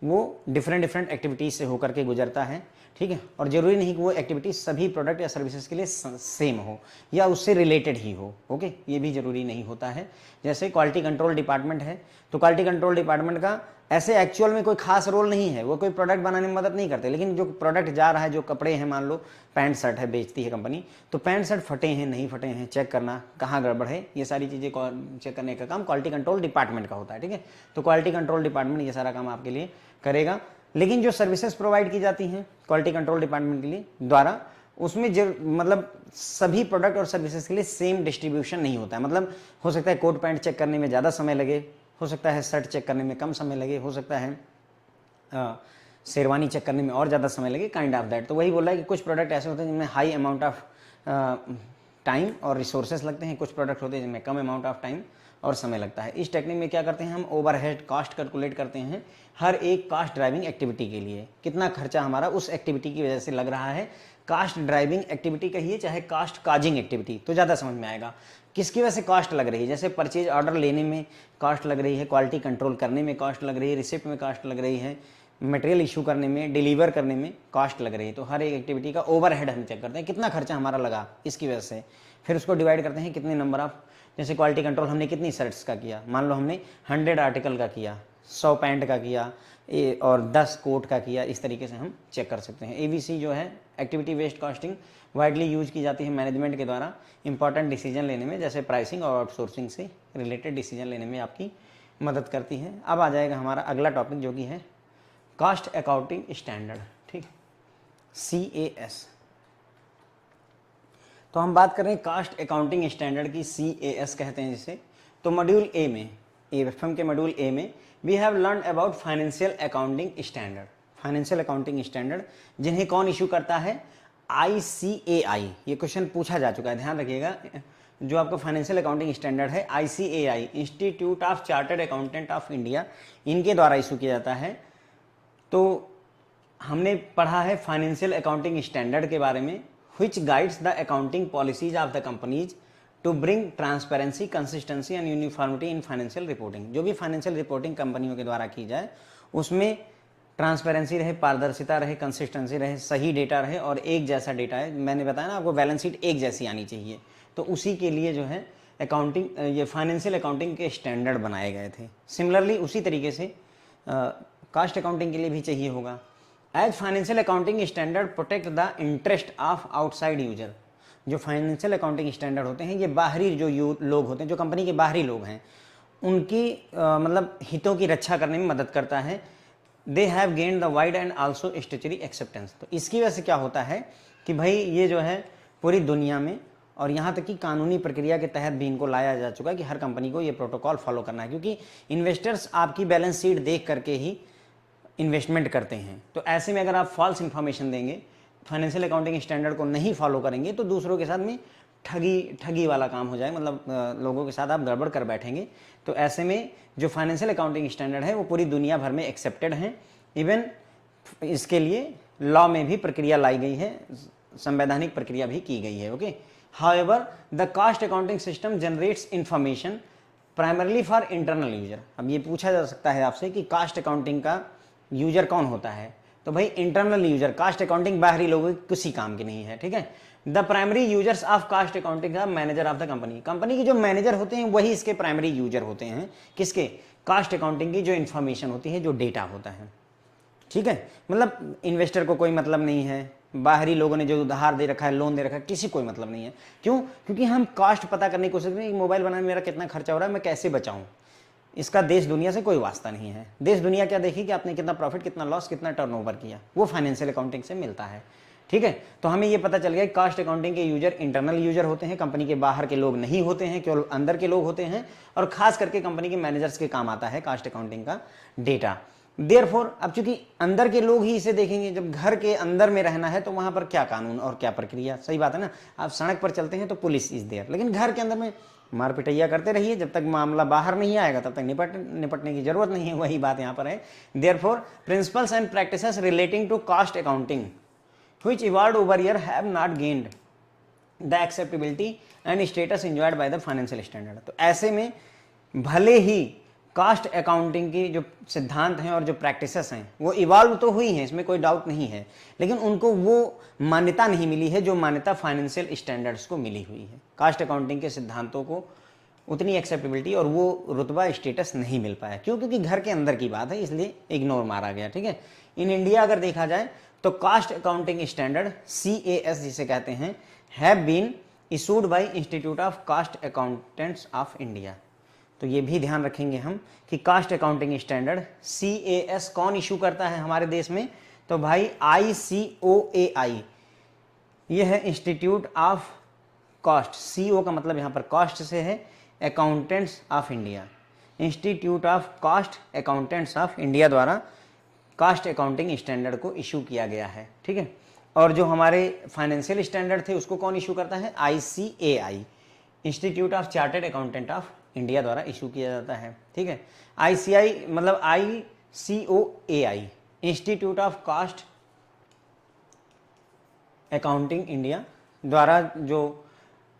वो डिफरेंट एक्टिविटीज़ से होकर के गुजरता है। ठीक है, और ज़रूरी नहीं कि वो एक्टिविटी सभी प्रोडक्ट या सर्विसेज के लिए सेम हो या उससे रिलेटेड ही हो। ओके, ये भी ज़रूरी नहीं होता है। जैसे क्वालिटी कंट्रोल डिपार्टमेंट है, तो क्वालिटी कंट्रोल डिपार्टमेंट का ऐसे एक्चुअल में कोई खास रोल नहीं है, वो कोई प्रोडक्ट बनाने में मदद नहीं करते, लेकिन जो प्रोडक्ट जा रहा है, जो कपड़े हैं, मान लो पैंट शर्ट है, बेचती है कंपनी, तो पैंट शर्ट फटे हैं नहीं फटे हैं चेक करना, कहाँ गड़बड़ है, ये सारी चीज़ें चेक करने का काम क्वालिटी कंट्रोल डिपार्टमेंट का होता है। ठीक है, तो क्वालिटी कंट्रोल डिपार्टमेंट ये सारा काम आपके लिए करेगा। लेकिन जो सर्विसेज प्रोवाइड की जाती हैं क्वालिटी कंट्रोल डिपार्टमेंट के लिए द्वारा, उसमें मतलब सभी प्रोडक्ट और सर्विसेज के लिए सेम डिस्ट्रीब्यूशन नहीं होता है। मतलब हो सकता है कोट पैंट चेक करने में ज़्यादा समय लगे, हो सकता है शर्ट चेक करने में कम समय लगे, हो सकता है शेरवानी चेक करने में और ज़्यादा समय लगे, काइंड ऑफ दैट। तो वही बोल रहा है कि कुछ प्रोडक्ट ऐसे होते हैं जिनमें हाई अमाउंट ऑफ टाइम और रिसोर्सेज लगते हैं, कुछ प्रोडक्ट होते हैं जिनमें कम अमाउंट ऑफ टाइम और समय लगता है। इस टेक्निक में क्या करते हैं हम? ओवरहेड कॉस्ट कैलकुलेट करते हैं हर एक कॉस्ट ड्राइविंग एक्टिविटी के लिए, कितना खर्चा हमारा उस एक्टिविटी की वजह से लग रहा है। कॉस्ट ड्राइविंग एक्टिविटी कहिए चाहे कॉस्ट काजिंग एक्टिविटी, तो ज़्यादा समझ में आएगा किसकी वजह से कॉस्ट लग रही है। जैसे परचेज ऑर्डर लेने में कॉस्ट लग रही है, क्वालिटी कंट्रोल करने में कॉस्ट लग रही है, रिसिप्ट में कॉस्ट लग रही है, मटेरियल इशू करने में, डिलीवर करने में कॉस्ट लग रही है। तो हर एक एक्टिविटी का ओवरहेड हम चेक करते हैं, कितना खर्चा हमारा लगा इसकी वजह से। फिर उसको डिवाइड करते हैं कितने नंबर ऑफ, जैसे क्वालिटी कंट्रोल हमने कितनी शर्ट्स का किया, मान लो हमने 100 आर्टिकल का किया, 100 पैंट का किया और 10 कोट का किया, इस तरीके से हम चेक कर सकते हैं। एबीसी जो है activity based costing widely use की जाती है मैनेजमेंट के द्वारा इंपॉर्टेंट डिसीजन लेने में, जैसे प्राइसिंग और आउटसोर्सिंग से रिलेटेड डिसीजन लेने में आपकी मदद करती है। अब आ जाएगा हमारा अगला टॉपिक जो कि है कॉस्ट अकाउंटिंग स्टैंडर्ड। ठीक, CAS। तो हम बात करें कॉस्ट अकाउंटिंग स्टैंडर्ड की, CAS कहते हैं जिसे। तो मॉड्यूल ए में, एएफएम के मॉड्यूल ए में we have learn about financial accounting standard. Financial accounting standard जिन्हें कौन इशू करता है? ICAI। ये क्वेश्चन पूछा जा चुका है, ध्यान रखिएगा। जो आपका फाइनेंशियल अकाउंटिंग स्टैंडर्ड है ICAI, institute of chartered accountant of India, इनके द्वारा इशू किया जाता है। तो हमने पढ़ा है फाइनेंशियल अकाउंटिंग स्टैंडर्ड के बारे में, which guides the accounting policies of the companies to bring transparency, consistency and uniformity in financial reporting। जो भी फाइनेंशियल रिपोर्टिंग कंपनियों के द्वारा की जाए उसमें ट्रांसपेरेंसी रहे, पारदर्शिता रहे, कंसिस्टेंसी रहे, सही डेटा रहे और एक जैसा डेटा है। मैंने बताया ना आपको बैलेंस शीट एक जैसी आनी चाहिए, तो उसी के लिए जो है अकाउंटिंग, ये फाइनेंशियल अकाउंटिंग के स्टैंडर्ड बनाए गए थे। सिमिलरली उसी तरीके से कॉस्ट अकाउंटिंग के लिए भी चाहिए होगा। As financial accounting standard protect the interest of outside user. जो फाइनेंशियल अकाउंटिंग स्टैंडर्ड होते हैं ये बाहरी जो लोग होते हैं, जो कंपनी के बाहरी लोग हैं, उनकी मतलब हितों की रक्षा करने में मदद करता है। They have gained the wide and also statutory acceptance. तो इसकी वजह से क्या होता है कि भाई ये जो है पूरी दुनिया में और यहाँ तक कि कानूनी प्रक्रिया के तहत भी इनको लाया जा चुका है कि हर कंपनी को ये प्रोटोकॉल फॉलो करना है, क्योंकि इन्वेस्टर्स आपकी बैलेंस शीट देख करके ही इन्वेस्टमेंट करते हैं। तो ऐसे में अगर आप फॉल्स इन्फॉर्मेशन देंगे, फाइनेंशियल अकाउंटिंग स्टैंडर्ड को नहीं फॉलो करेंगे, तो दूसरों के साथ में ठगी वाला काम हो जाए, मतलब लोगों के साथ आप गड़बड़ कर बैठेंगे। तो ऐसे में जो फाइनेंशियल अकाउंटिंग स्टैंडर्ड है वो पूरी दुनिया भर में एक्सेप्टेड हैं। इवन इसके लिए लॉ में भी प्रक्रिया लाई गई है, संवैधानिक प्रक्रिया भी की गई है। Okay, however the cost accounting system generates information primarily for internal user. अब ये पूछा जा सकता है आपसे कि कास्ट अकाउंटिंग का यूजर कौन होता है, तो भाई इंटरनल यूजर। कास्ट अकाउंटिंग बाहरी लोगों की किसी काम की नहीं है, ठीक है। The primary users of cost accounting का manager of the company, company के जो मैनेजर होते हैं वही इसके प्राइमरी यूजर होते हैं। किसके? कास्ट अकाउंटिंग की जो इन्फॉर्मेशन होती है, जो डेटा होता है, ठीक है। मतलब इन्वेस्टर को कोई मतलब नहीं है, बाहरी लोगों ने जो उधार दे रखा है, लोन दे रखा है, किसी कोई मतलब नहीं है। क्यों? क्योंकि हम कास्ट पता करने की कोशिश करें, मोबाइल बनाने में मेरा कितना खर्चा हो रहा है, मैं कैसे बचाऊं, इसका देश दुनिया से कोई वास्ता नहीं है। देश दुनिया क्या देखी कि आपने कितना प्रॉफिट, कितना लॉस, कितना टर्नओवर किया, वो फाइनेंशियल अकाउंटिंग से मिलता है, ठीक है। तो हमें ये पता चल गया कि कास्ट अकाउंटिंग के यूजर इंटरनल यूजर होते हैं, कंपनी के बाहर के लोग नहीं होते हैं, केवल अंदर के लोग होते हैं, और खास करके कंपनी के मैनेजर्स के काम आता है कास्ट अकाउंटिंग का डेटा। देयरफॉर अब चूंकि अंदर के लोग ही इसे देखेंगे, जब घर के अंदर में रहना है तो वहां पर क्या कानून और क्या प्रक्रिया, सही बात है ना। आप सड़क पर चलते हैं तो पुलिस इज देयर, लेकिन घर के अंदर में मार पिटैया करते रहिए, जब तक मामला बाहर नहीं आएगा तब तक निपटने की जरूरत नहीं है। वही बात यहाँ पर है। Therefore principles and practices relating to cost accounting which evolved over year have not gained the acceptability and status enjoyed by the financial standard। तो ऐसे में भले ही कास्ट अकाउंटिंग की जो सिद्धांत हैं और जो प्रैक्टिसेस हैं वो इवॉल्व तो हुई हैं, इसमें कोई डाउट नहीं है, लेकिन उनको वो मान्यता नहीं मिली है जो मान्यता फाइनेंशियल स्टैंडर्ड्स को मिली हुई है। कास्ट अकाउंटिंग के सिद्धांतों को उतनी एक्सेप्टेबिलिटी और वो रुतबा स्टेटस नहीं मिल पाया। क्यों? क्योंकि घर के अंदर की बात है, इसलिए इग्नोर मारा गया, ठीक है। इन इंडिया अगर देखा जाए तो कास्ट अकाउंटिंग स्टैंडर्ड CAS जिसे कहते हैं have been issued by institute of cost accountants of India. तो ये भी ध्यान रखेंगे हम कि कास्ट अकाउंटिंग स्टैंडर्ड CAS कौन इशू करता है हमारे देश में, तो भाई ICOAI, ये है इंस्टीट्यूट ऑफ कास्ट। CO का मतलब यहाँ पर कास्ट से है, accountants of India, institute of cost accountants of India द्वारा कास्ट अकाउंटिंग स्टैंडर्ड को इशू किया गया है, ठीक है। और जो हमारे फाइनेंशियल स्टैंडर्ड थे उसको कौन इशू करता है? ICAI, institute of chartered accountant of India द्वारा इशू किया जाता है, ठीक है। ICI मतलब ICOAI, institute of cost accounting India द्वारा जो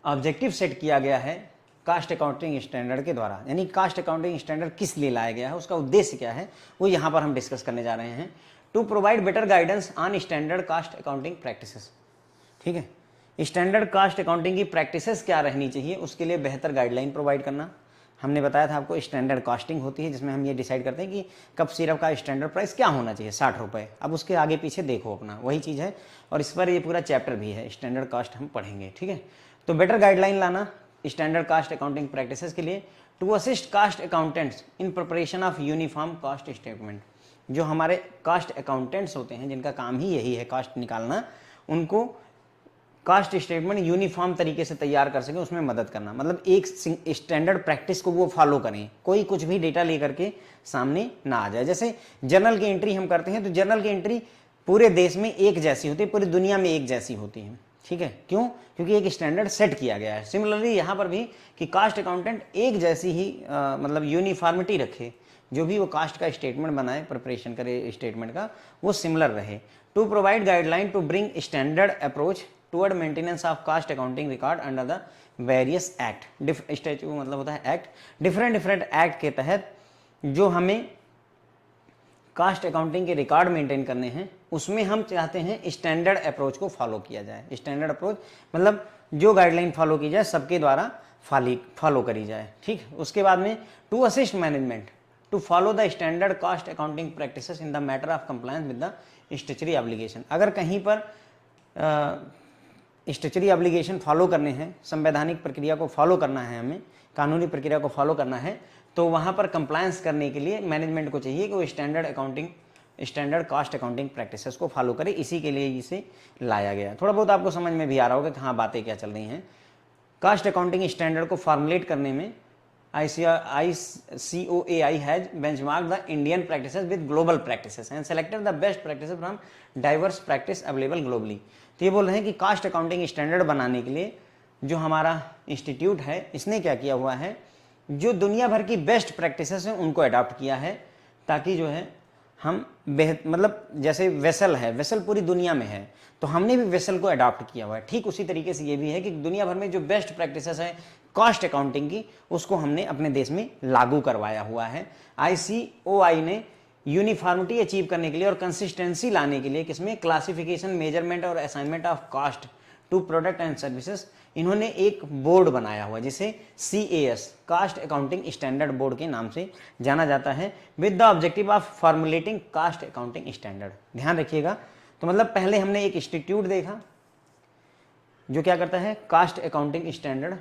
ऑब्जेक्टिव सेट किया गया है कास्ट अकाउंटिंग स्टैंडर्ड के द्वारा, यानी कास्ट अकाउंटिंग स्टैंडर्ड किस लिए लाया गया है, उसका उद्देश्य क्या है, वो यहाँ पर हम डिस्कस करने जा रहे हैं। To provide better guidance on standard cost accounting practices, ठीक है। स्टैंडर्ड कास्ट अकाउंटिंग की प्रैक्टिसेस क्या रहनी चाहिए, उसके लिए बेहतर गाइडलाइन प्रोवाइड करना। हमने बताया था आपको स्टैंडर्ड कास्टिंग होती है जिसमें हम ये डिसाइड करते हैं कि कप सिरप का स्टैंडर्ड प्राइस क्या होना चाहिए, 60 रुपये। अब उसके आगे पीछे देखो अपना, वही चीज़ है, और इस पर ये पूरा चैप्टर भी है, स्टैंडर्ड कास्ट हम पढ़ेंगे, ठीक है। तो बेटर गाइडलाइन लाना स्टैंडर्ड कास्ट अकाउंटिंग प्रैक्टिसेस के लिए। To assist cost accountants in preparation of uniform cost statement, जो हमारे कास्ट अकाउंटेंट्स होते हैं जिनका काम ही यही है कास्ट निकालना, उनको कास्ट स्टेटमेंट यूनिफॉर्म तरीके से तैयार कर सकें, उसमें मदद करना। मतलब एक स्टैंडर्ड प्रैक्टिस को वो फॉलो करें, कोई कुछ भी डेटा लेकर के सामने ना आ जाए। जैसे जर्नल की एंट्री हम करते हैं तो जर्नल की एंट्री पूरे देश में एक जैसी होती है, पूरी दुनिया में एक जैसी होती है, ठीक है। क्यों? क्योंकि एक स्टैंडर्ड सेट किया गया है। सिमिलरली यहाँ पर भी कि कास्ट अकाउंटेंट एक जैसी ही मतलब यूनिफॉर्मिटी रखे, जो भी वो कास्ट का स्टेटमेंट बनाए, प्रिपरेशन करे स्टेटमेंट का, वो सिमिलर रहे। To provide guideline to bring standard approach toward maintenance of cost accounting record under the various act. Statute मतलब होता है एक्ट, डिफरेंट एक्ट के तहत जो हमें कास्ट अकाउंटिंग के रिकॉर्ड मेंटेन करने हैं, उसमें हम चाहते हैं स्टैंडर्ड अप्रोच को फॉलो किया जाए। स्टैंडर्ड अप्रोच मतलब जो गाइडलाइन फॉलो की जाए सबके द्वारा फॉलो करी जाए, ठीक। उसके बाद में to assist management to follow the standard cost accounting practices in the matter of compliance with the statutory obligation. अगर कहीं पर स्टैच्यूटरी ऑब्लिगेशन फॉलो करने हैं, संवैधानिक प्रक्रिया को फॉलो करना है, हमें कानूनी प्रक्रिया को फॉलो करना है, तो वहाँ पर कंप्लायंस करने के लिए मैनेजमेंट को चाहिए कि वो स्टैंडर्ड कास्ट अकाउंटिंग प्रैक्टिसेस को फॉलो करे। इसी के लिए इसे लाया गया। थोड़ा बहुत आपको समझ में भी आ रहा होगा कि हाँ बातें क्या चल रही हैं। कास्ट अकाउंटिंग स्टैंडर्ड को फॉर्मुलेट करने में ICOAI has benchmark the Indian practices with global practices and selected the best practices from diverse practice available globally. तो ये बोल रहे हैं कि कास्ट अकाउंटिंग स्टैंडर्ड बनाने के लिए जो हमारा इंस्टीट्यूट है, इसने क्या किया हुआ है, जो दुनिया भर की बेस्ट प्रैक्टिसेस हैं उनको अडॉप्ट किया है, ताकि जो है हम मतलब जैसे वेसल है, वेसल पूरी दुनिया में है, तो हमने भी वेसल को अडॉप्ट किया हुआ है। ठीक उसी तरीके से ये भी है कि दुनिया भर में जो बेस्ट प्रैक्टिसेस है कॉस्ट अकाउंटिंग की, उसको हमने अपने देश में लागू करवाया हुआ है। ICOI ने यूनिफॉर्मिटी अचीव करने के लिए और कंसिस्टेंसी लाने के लिए किसमें, क्लासिफिकेशन, मेजरमेंट और assignment of cost to product and services, इन्होंने एक बोर्ड बनाया हुआ जिसे CAS cost accounting standard board के नाम से जाना जाता है, with the objective of formulating cost accounting standard. ध्यान रखिएगा, तो मतलब पहले हमने एक इंस्टीट्यूट देखा जो क्या करता है, कास्ट अकाउंटिंग स्टैंडर्ड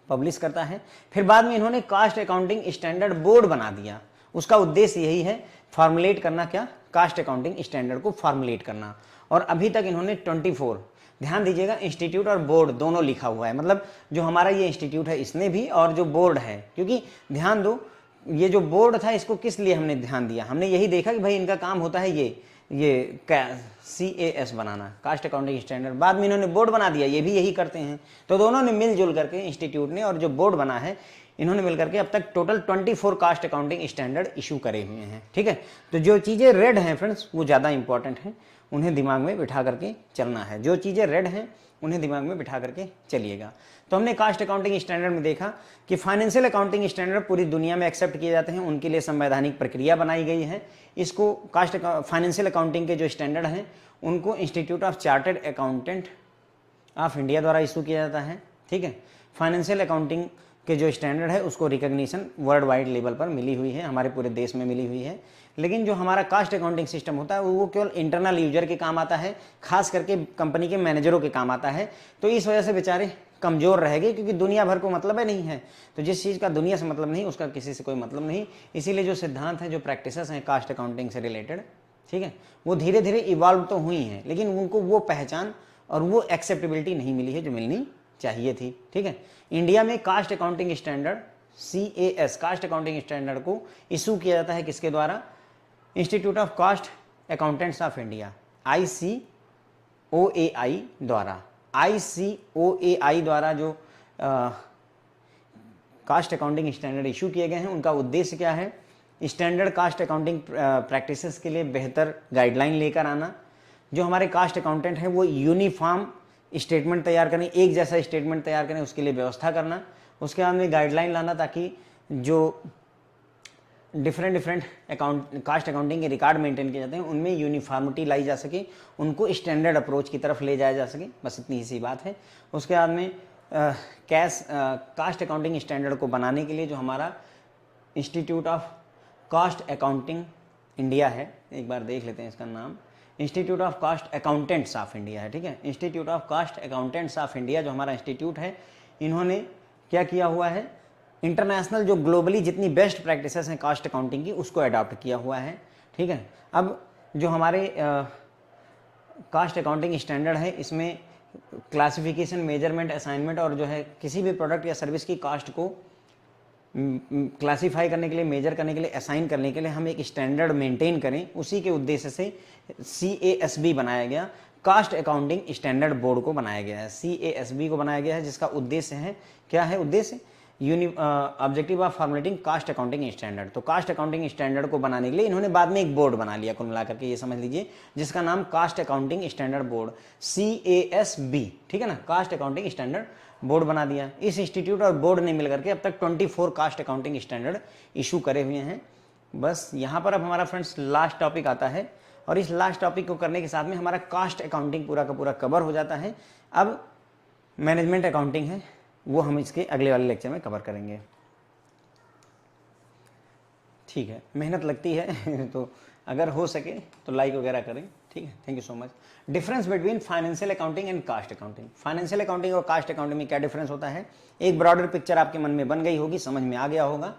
पब्लिश करता है, फिर बाद में इन्होंने कास्ट अकाउंटिंग स्टैंडर्ड बोर्ड बना दिया। उसका उद्देश्य यही है, फॉर्मुलेट करना, क्या, कास्ट अकाउंटिंग स्टैंडर्ड को फॉर्मुलेट करना। और अभी तक इन्होंने 24, ध्यान दीजिएगा, इंस्टीट्यूट और बोर्ड दोनों लिखा हुआ है, मतलब जो हमारा ये इंस्टीट्यूट है इसने भी और जो बोर्ड है, क्योंकि ध्यान दो ये जो बोर्ड था इसको किस लिए हमने ध्यान दिया, हमने यही देखा कि भाई इनका काम होता है ये CAS बनाना, कास्ट अकाउंटिंग स्टैंडर्ड, बाद में इन्होंने बोर्ड बना दिया, ये भी यही करते हैं। तो दोनों ने मिलजुल करके, इंस्टीट्यूट ने और जो बोर्ड बना है, इन्होंने मिलकर के अब तक total 24 cost accounting standard issue करे हुए हैं। ठीक है, तो जो चीज़ें रेड हैं फ्रेंड्स वो ज़्यादा इंपॉर्टेंट हैं, उन्हें दिमाग में बिठा करके चलना है। जो चीज़ें रेड हैं उन्हें दिमाग में बिठा करके चलिएगा। तो हमने कास्ट अकाउंटिंग स्टैंडर्ड में देखा कि फाइनेंशियल अकाउंटिंग स्टैंडर्ड पूरी दुनिया में एक्सेप्ट किए जाते हैं, उनके लिए संवैधानिक प्रक्रिया बनाई गई है। इसको फाइनेंशियल अकाउंटिंग के जो स्टैंडर्ड हैं उनको institute of chartered accountant of India द्वारा इशू किया जाता है। ठीक है, फाइनेंशियल अकाउंटिंग के जो स्टैंडर्ड है उसको रिकग्निशन वर्ल्ड वाइड लेवल पर मिली हुई है, हमारे पूरे देश में मिली हुई है। लेकिन जो हमारा कास्ट अकाउंटिंग सिस्टम होता है वो केवल इंटरनल यूजर के काम आता है, खास करके कंपनी के मैनेजरों के काम आता है। तो इस वजह से बेचारे कमज़ोर रहेंगे, क्योंकि दुनिया भर को मतलब है नहीं है, तो जिस चीज़ का दुनिया से मतलब नहीं उसका किसी से कोई मतलब नहीं। इसीलिए जो सिद्धांत हैं, जो प्रैक्टिसेस हैं कास्ट अकाउंटिंग से रिलेटेड, ठीक है, वो धीरे धीरे इवॉल्व तो हुई हैं, लेकिन उनको वो पहचान और वो एक्सेप्टेबिलिटी नहीं मिली है जो मिलनी चाहिए थी। ठीक है, इंडिया में cost accounting standard CAS cost accounting standard को इशू किया जाता है किसके द्वारा, institute of cost accountants of India ICOAI द्वारा। ICOAI द्वारा जो कास्ट अकाउंटिंग स्टैंडर्ड इशू किए गए हैं उनका उद्देश्य क्या है, स्टैंडर्ड कास्ट अकाउंटिंग प्रैक्टिसेस के लिए बेहतर गाइडलाइन लेकर आना। जो हमारे कास्ट अकाउंटेंट हैं वो यूनिफॉर्म स्टेटमेंट तैयार करें, एक जैसा स्टेटमेंट तैयार करें, उसके लिए व्यवस्था करना। उसके बाद में गाइडलाइन लाना ताकि जो डिफरेंट कास्ट अकाउंटिंग के रिकॉर्ड मेंटेन किए जाते हैं उनमें यूनिफॉर्मिटी लाई जा सके, उनको स्टैंडर्ड अप्रोच की तरफ ले जाया जा सके, बस इतनी ही सी बात है। उसके बाद में कास्ट अकाउंटिंग स्टैंडर्ड को बनाने के लिए जो हमारा institute of cost accounting India है, एक बार देख लेते हैं इसका नाम, institute of cost accountants of India है। ठीक है, institute of cost accountants of India जो हमारा इंस्टीट्यूट है, इन्होंने क्या किया हुआ है, इंटरनेशनल जो ग्लोबली जितनी बेस्ट प्रैक्टिसेस हैं कास्ट अकाउंटिंग की उसको अडॉप्ट किया हुआ है। ठीक है, अब जो हमारे कास्ट अकाउंटिंग स्टैंडर्ड है इसमें क्लासिफिकेशन, मेजरमेंट, असाइनमेंट और जो है किसी भी प्रोडक्ट या सर्विस की कास्ट को क्लासीफाई करने के लिए, मेजर करने के लिए, असाइन करने के लिए हम एक स्टैंडर्ड मेंटेन करें, उसी के उद्देश्य से CASB बनाया गया, कास्ट अकाउंटिंग स्टैंडर्ड बोर्ड को बनाया गया है। CASB को बनाया गया है जिसका उद्देश्य है, क्या है उद्देश्य, objective of formulating cost accounting standard. तो कास्ट अकाउंटिंग स्टैंडर्ड को बनाने के लिए इन्होंने बाद में एक बोर्ड बना लिया, कुल मिलाकर के ये समझ लीजिए, जिसका नाम cost accounting standard board CASB। ठीक है ना, कास्ट अकाउंटिंग स्टैंडर्ड बोर्ड बना दिया। इस इंस्टीट्यूट और बोर्ड ने मिलकर के अब तक 24 कास्ट अकाउंटिंग स्टैंडर्ड इशू करे हुए हैं। बस यहाँ पर अब हमारा फ्रेंड्स लास्ट टॉपिक आता है, और इस लास्ट टॉपिक को करने के साथ में हमारा कास्ट अकाउंटिंग पूरा का पूरा कवर हो जाता है। अब मैनेजमेंट अकाउंटिंग है, वो हम इसके अगले वाले लेक्चर में कवर करेंगे। ठीक है, मेहनत लगती है तो अगर हो सके तो लाइक वगैरह करें। ठीक है, thank you so much. Difference between financial accounting and cost accounting. Financial accounting और कास्ट अकाउंटिंग में क्या डिफरेंस होता है, एक ब्रॉडर पिक्चर आपके मन में बन गई होगी, समझ में आ गया होगा,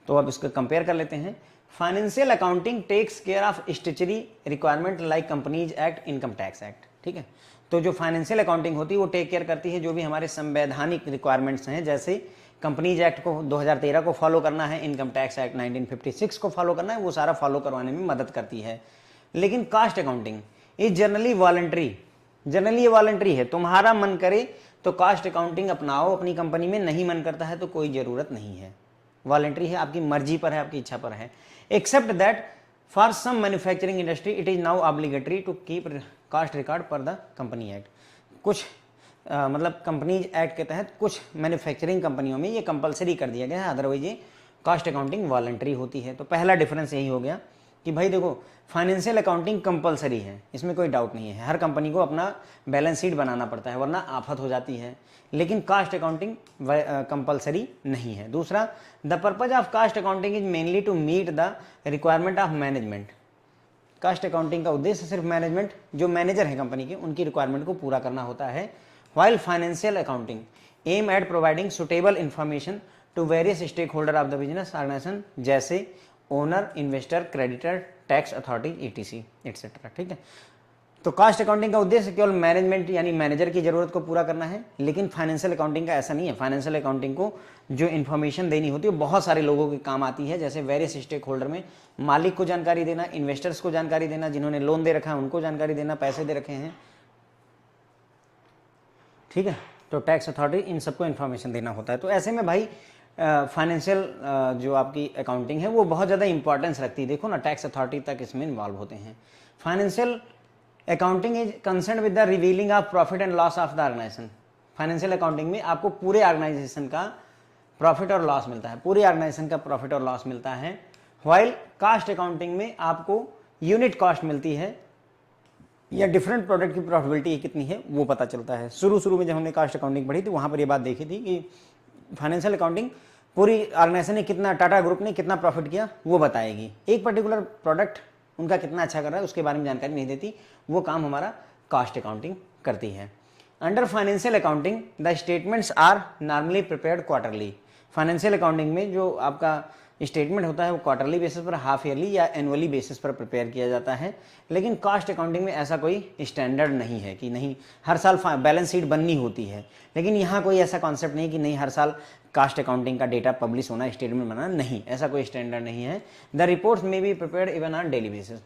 तो अब इसको कंपेयर कर लेते हैं। Financial accounting takes care of statutory requirement like companies act, income tax act. ठीक है, तो जो फाइनेंशियल अकाउंटिंग होती है वो टेक केयर करती है जो भी हमारे संवैधानिक रिक्वायरमेंट्स हैं, जैसे कंपनीज एक्ट को 2013 को फॉलो करना है, इनकम टैक्स एक्ट 1956 को फॉलो करना है, वो सारा फॉलो करवाने में मदद करती है। लेकिन cost accounting is generally voluntary, generally ये वॉलंटरी है, तुम्हारा मन करे तो कास्ट अकाउंटिंग अपनाओ अपनी कंपनी में, नहीं मन करता है तो कोई ज़रूरत नहीं है, वॉलंटरी है, आपकी मर्जी पर है, आपकी इच्छा पर है। Except that for some manufacturing industry it is now obligatory to keep cost record per the company act. कुछ मतलब कंपनीज एक्ट के तहत कुछ मैन्युफैक्चरिंग कंपनियों में ये कंपलसरी कर दिया गया है, अदरवाइज ये कॉस्ट अकाउंटिंग वॉलंटरी होती है। तो पहला डिफरेंस यही हो गया कि भाई देखो फाइनेंशियल अकाउंटिंग कंपलसरी है, इसमें कोई डाउट नहीं है, हर कंपनी को अपना बैलेंस शीट बनाना पड़ता है वरना आफत हो जाती है, लेकिन कास्ट अकाउंटिंग कंपलसरी नहीं है। दूसरा, the purpose of cost accounting is mainly to meet the requirement of management. Cost accounting का उद्देश्य सिर्फ मैनेजमेंट, जो मैनेजर है कंपनी के, उनकी रिक्वायरमेंट को पूरा करना होता है। While financial accounting aim at providing suitable information to various stake holder of the business organisation, जैसे owner, investor, creditor, tax authority, E T C et cetera. ठीक है, तो कास्ट अकाउंटिंग का उद्देश्य केवल मैनेजमेंट यानी मैनेजर की जरूरत को पूरा करना है, लेकिन फाइनेंशियल अकाउंटिंग का ऐसा नहीं है। फाइनेंशियल अकाउंटिंग को जो इन्फॉर्मेशन देनी होती है बहुत सारे लोगों के काम आती है, जैसे वेरियस स्टेक होल्डर में मालिक को जानकारी देना, इन्वेस्टर्स को जानकारी देना, जिन्होंने लोन दे रखा है उनको जानकारी देना, पैसे दे रखे हैं, ठीक है, तो टैक्स अथॉरिटी, इन सबको इन्फॉर्मेशन देना होता है। तो ऐसे में भाई फाइनेंशियल जो आपकी अकाउंटिंग है वो बहुत ज़्यादा इंपॉर्टेंस रखती है। देखो ना, टैक्स अथॉरिटी तक इसमें इन्वॉल्व होते हैं। Financial accounting is concern with the revealing of profit and loss of the organisation. Financial accounting में आपको पूरे ऑर्गेनाइजेशन का प्रॉफिट और लॉस मिलता है, पूरे ऑर्गेनाइजेशन का प्रॉफिट और लॉस मिलता है। वाइल कास्ट अकाउंटिंग में आपको यूनिट कॉस्ट मिलती है या डिफरेंट प्रोडक्ट की प्रॉफिटेबिलिटी कितनी है वो पता चलता है। शुरू में जब हमने कास्ट अकाउंटिंग पढ़ी थी वहाँ पर ये बात देखी थी कि फाइनेंशियल अकाउंटिंग पूरी ऑर्गेनाइजेशन ने कितना, टाटा ग्रुप ने कितना प्रॉफिट किया वो बताएगी। एक पर्टिकुलर प्रोडक्ट उनका कितना अच्छा कर रहा है उसके बारे में जानकारी नहीं देती, वो काम हमारा कास्ट अकाउंटिंग करती है। Under financial accounting the statements are normally prepared quarterly. Financial accounting में जो आपका स्टेटमेंट होता है वो क्वार्टरली बेसिस पर, हाफ ईयरली या एनुअली बेसिस पर प्रिपेयर किया जाता है। लेकिन कास्ट अकाउंटिंग में ऐसा कोई स्टैंडर्ड नहीं है कि नहीं हर साल बैलेंस शीट बननी होती है, लेकिन यहाँ कोई ऐसा कॉन्सेप्ट नहीं कि नहीं हर साल कास्ट अकाउंटिंग का डेटा पब्लिश होना, स्टेटमेंट बनाना, नहीं, ऐसा कोई स्टैंडर्ड नहीं है। द रिपोर्ट्स में be prepared even on daily basis.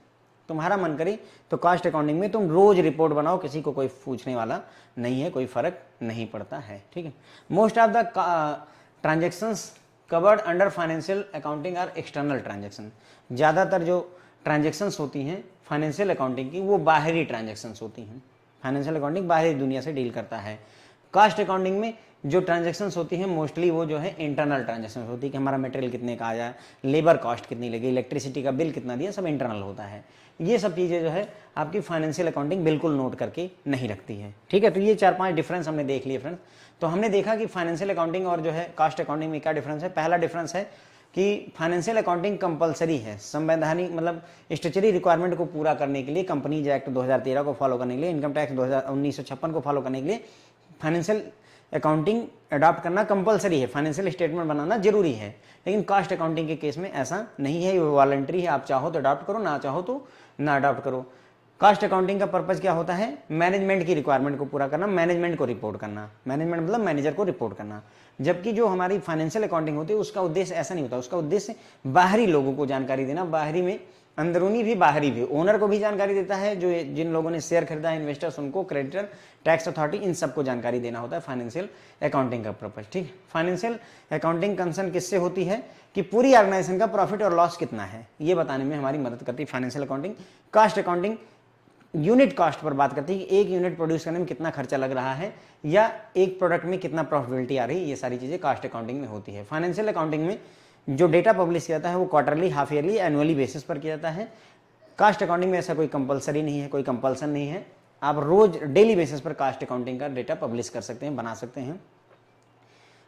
तुम्हारा मन करे तो कास्ट अकाउंटिंग में तुम रोज रिपोर्ट बनाओ, किसी को कोई पूछने वाला नहीं है, कोई फर्क नहीं पड़ता है। ठीक है, most of the transactions covered under financial accounting are external transaction. ज़्यादातर जो ट्रांजेक्शन्स होती हैं फाइनेंशियल अकाउंटिंग की वो बाहरी ट्रांजेक्शन्स होती हैं। फाइनेंशियल अकाउंटिंग बाहरी दुनिया से डील करता है। कास्ट अकाउंटिंग में जो ट्रांजेक्शन्स होती हैं मोस्टली वो जो है इंटरनल ट्रांजेक्शन्स होती है कि हमारा मटेरियल कितने का आया, लेबर कॉस्ट कितनी लगी, इलेक्ट्रिसिटी का बिल कितना दिया, सब इंटरनल होता है। ये सब चीज़ें जो है आपकी फाइनेंशियल अकाउंटिंग बिल्कुल नोट करके नहीं रखती है। ठीक है, तो ये 4-5 डिफरेंस हमने देख लिए फ्रेंड्स। तो हमने देखा कि फाइनेंशियल अकाउंटिंग और जो है कास्ट अकाउंटिंग में क्या डिफरेंस है। पहला डिफरेंस है कि फाइनेंशियल अकाउंटिंग कंपलसरी है, संवैधानिक मतलब स्टेचुटरी रिक्वायरमेंट को पूरा करने के लिए, कंपनीज एक्ट 2013 को फॉलो करने के लिए, इनकम टैक्स 1956 को फॉलो करने के लिए फाइनेंशियल अकाउंटिंग अडॉप्ट करना कंपलसरी है, फाइनेंशियल स्टेटमेंट बनाना जरूरी है। लेकिन कास्ट अकाउंटिंग के केस में ऐसा नहीं है, ये वॉलंटरी है, आप चाहो तो अडॉप्ट करो, ना चाहो तो ना अडॉप्ट करो। कास्ट अकाउंटिंग का पर्पज क्या होता है, मैनेजमेंट की रिक्वायरमेंट को पूरा करना, मैनेजमेंट को रिपोर्ट करना, मैनेजमेंट मतलब मैनेजर को रिपोर्ट करना। जबकि जो हमारी फाइनेंशियल अकाउंटिंग होती है उसका उद्देश्य ऐसा नहीं होता, उसका उद्देश्य बाहरी लोगों को जानकारी देना, बाहरी में अंदरूनी भी बाहरी भी, ओनर को भी जानकारी देता है, जो जिन लोगों ने शेयर खरीदा है, इन्वेस्टर्स उनको, क्रेडिटर, टैक्स अथॉरिटी, इन सबको जानकारी देना होता है फाइनेंशियल अकाउंटिंग का पर्पज। ठीक है, फाइनेंशियल अकाउंटिंग कंसर्न किससे होती है कि पूरी ऑर्गेनाइजेशन का प्रॉफिट और लॉस कितना है ये बताने में हमारी मदद करती है financial accounting. Cost accounting unit cost पर बात करती है कि एक यूनिट प्रोड्यूस करने में कितना खर्चा लग रहा है या एक प्रोडक्ट में कितना प्रॉफिटेबिलिटी आ रही है, ये सारी चीजें कास्ट अकाउंटिंग में होती है। फाइनेंशियल अकाउंटिंग में जो डेटा पब्लिश किया जाता है वो quarterly, half yearly, annually basis पर किया जाता है। कास्ट अकाउंटिंग में ऐसा कोई कंपलसरी नहीं है, कोई कंपल्सन नहीं है, आप रोज डेली बेसिस पर कास्ट अकाउंटिंग का डेटा पब्लिश कर सकते हैं, बना सकते हैं।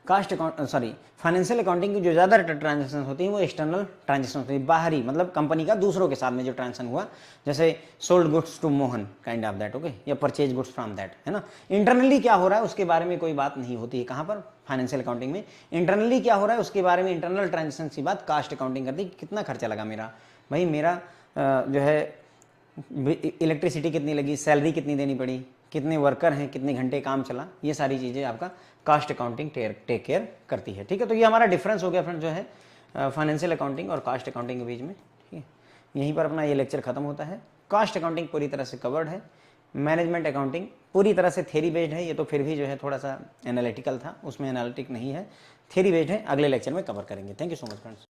फाइनेंशियल अकाउंटिंग की जो ज़्यादा ट्रांजेक्शन होती हैं वो एक्सटर्नल ट्रांजेक्शन होती है, बाहरी मतलब कंपनी का दूसरों के साथ में जो ट्रांजेक्शन हुआ, जैसे sold goods to Mohan kind of that, okay, या परचेज गुड्स फ्रॉम दैट, है ना। इंटरनली क्या हो रहा है उसके बारे में कोई बात नहीं होती है, कहाँ पर, फाइनेंशियल अकाउंटिंग में। इंटरनली क्या हो रहा है उसके बारे में, इंटरनल ट्रांजेक्शन की बात कास्ट अकाउंटिंग करती है। कितना खर्चा लगा मेरा, भाई मेरा जो है इलेक्ट्रिसिटी कितनी लगी, सैलरी कितनी देनी पड़ी, कितने वर्कर हैं, कितने घंटे काम चला, ये सारी चीज़ें आपका कास्ट अकाउंटिंग टेक केयर करती है। ठीक है, तो ये हमारा डिफरेंस हो गया फ्रेंड जो है फाइनेंशियल अकाउंटिंग और कास्ट अकाउंटिंग के बीच में। ठीक है, यहीं पर अपना ये लेक्चर खत्म होता है। कास्ट अकाउंटिंग पूरी तरह से कवर्ड है, मैनेजमेंट अकाउंटिंग पूरी तरह से थ्योरी बेस्ड है, ये तो फिर भी जो है थोड़ा सा एनालिटिकल था, उसमें एनालिटिक नहीं है, थ्योरी बेस्ड है। अगले लेक्चर में कवर करेंगे। Thank you so much friends.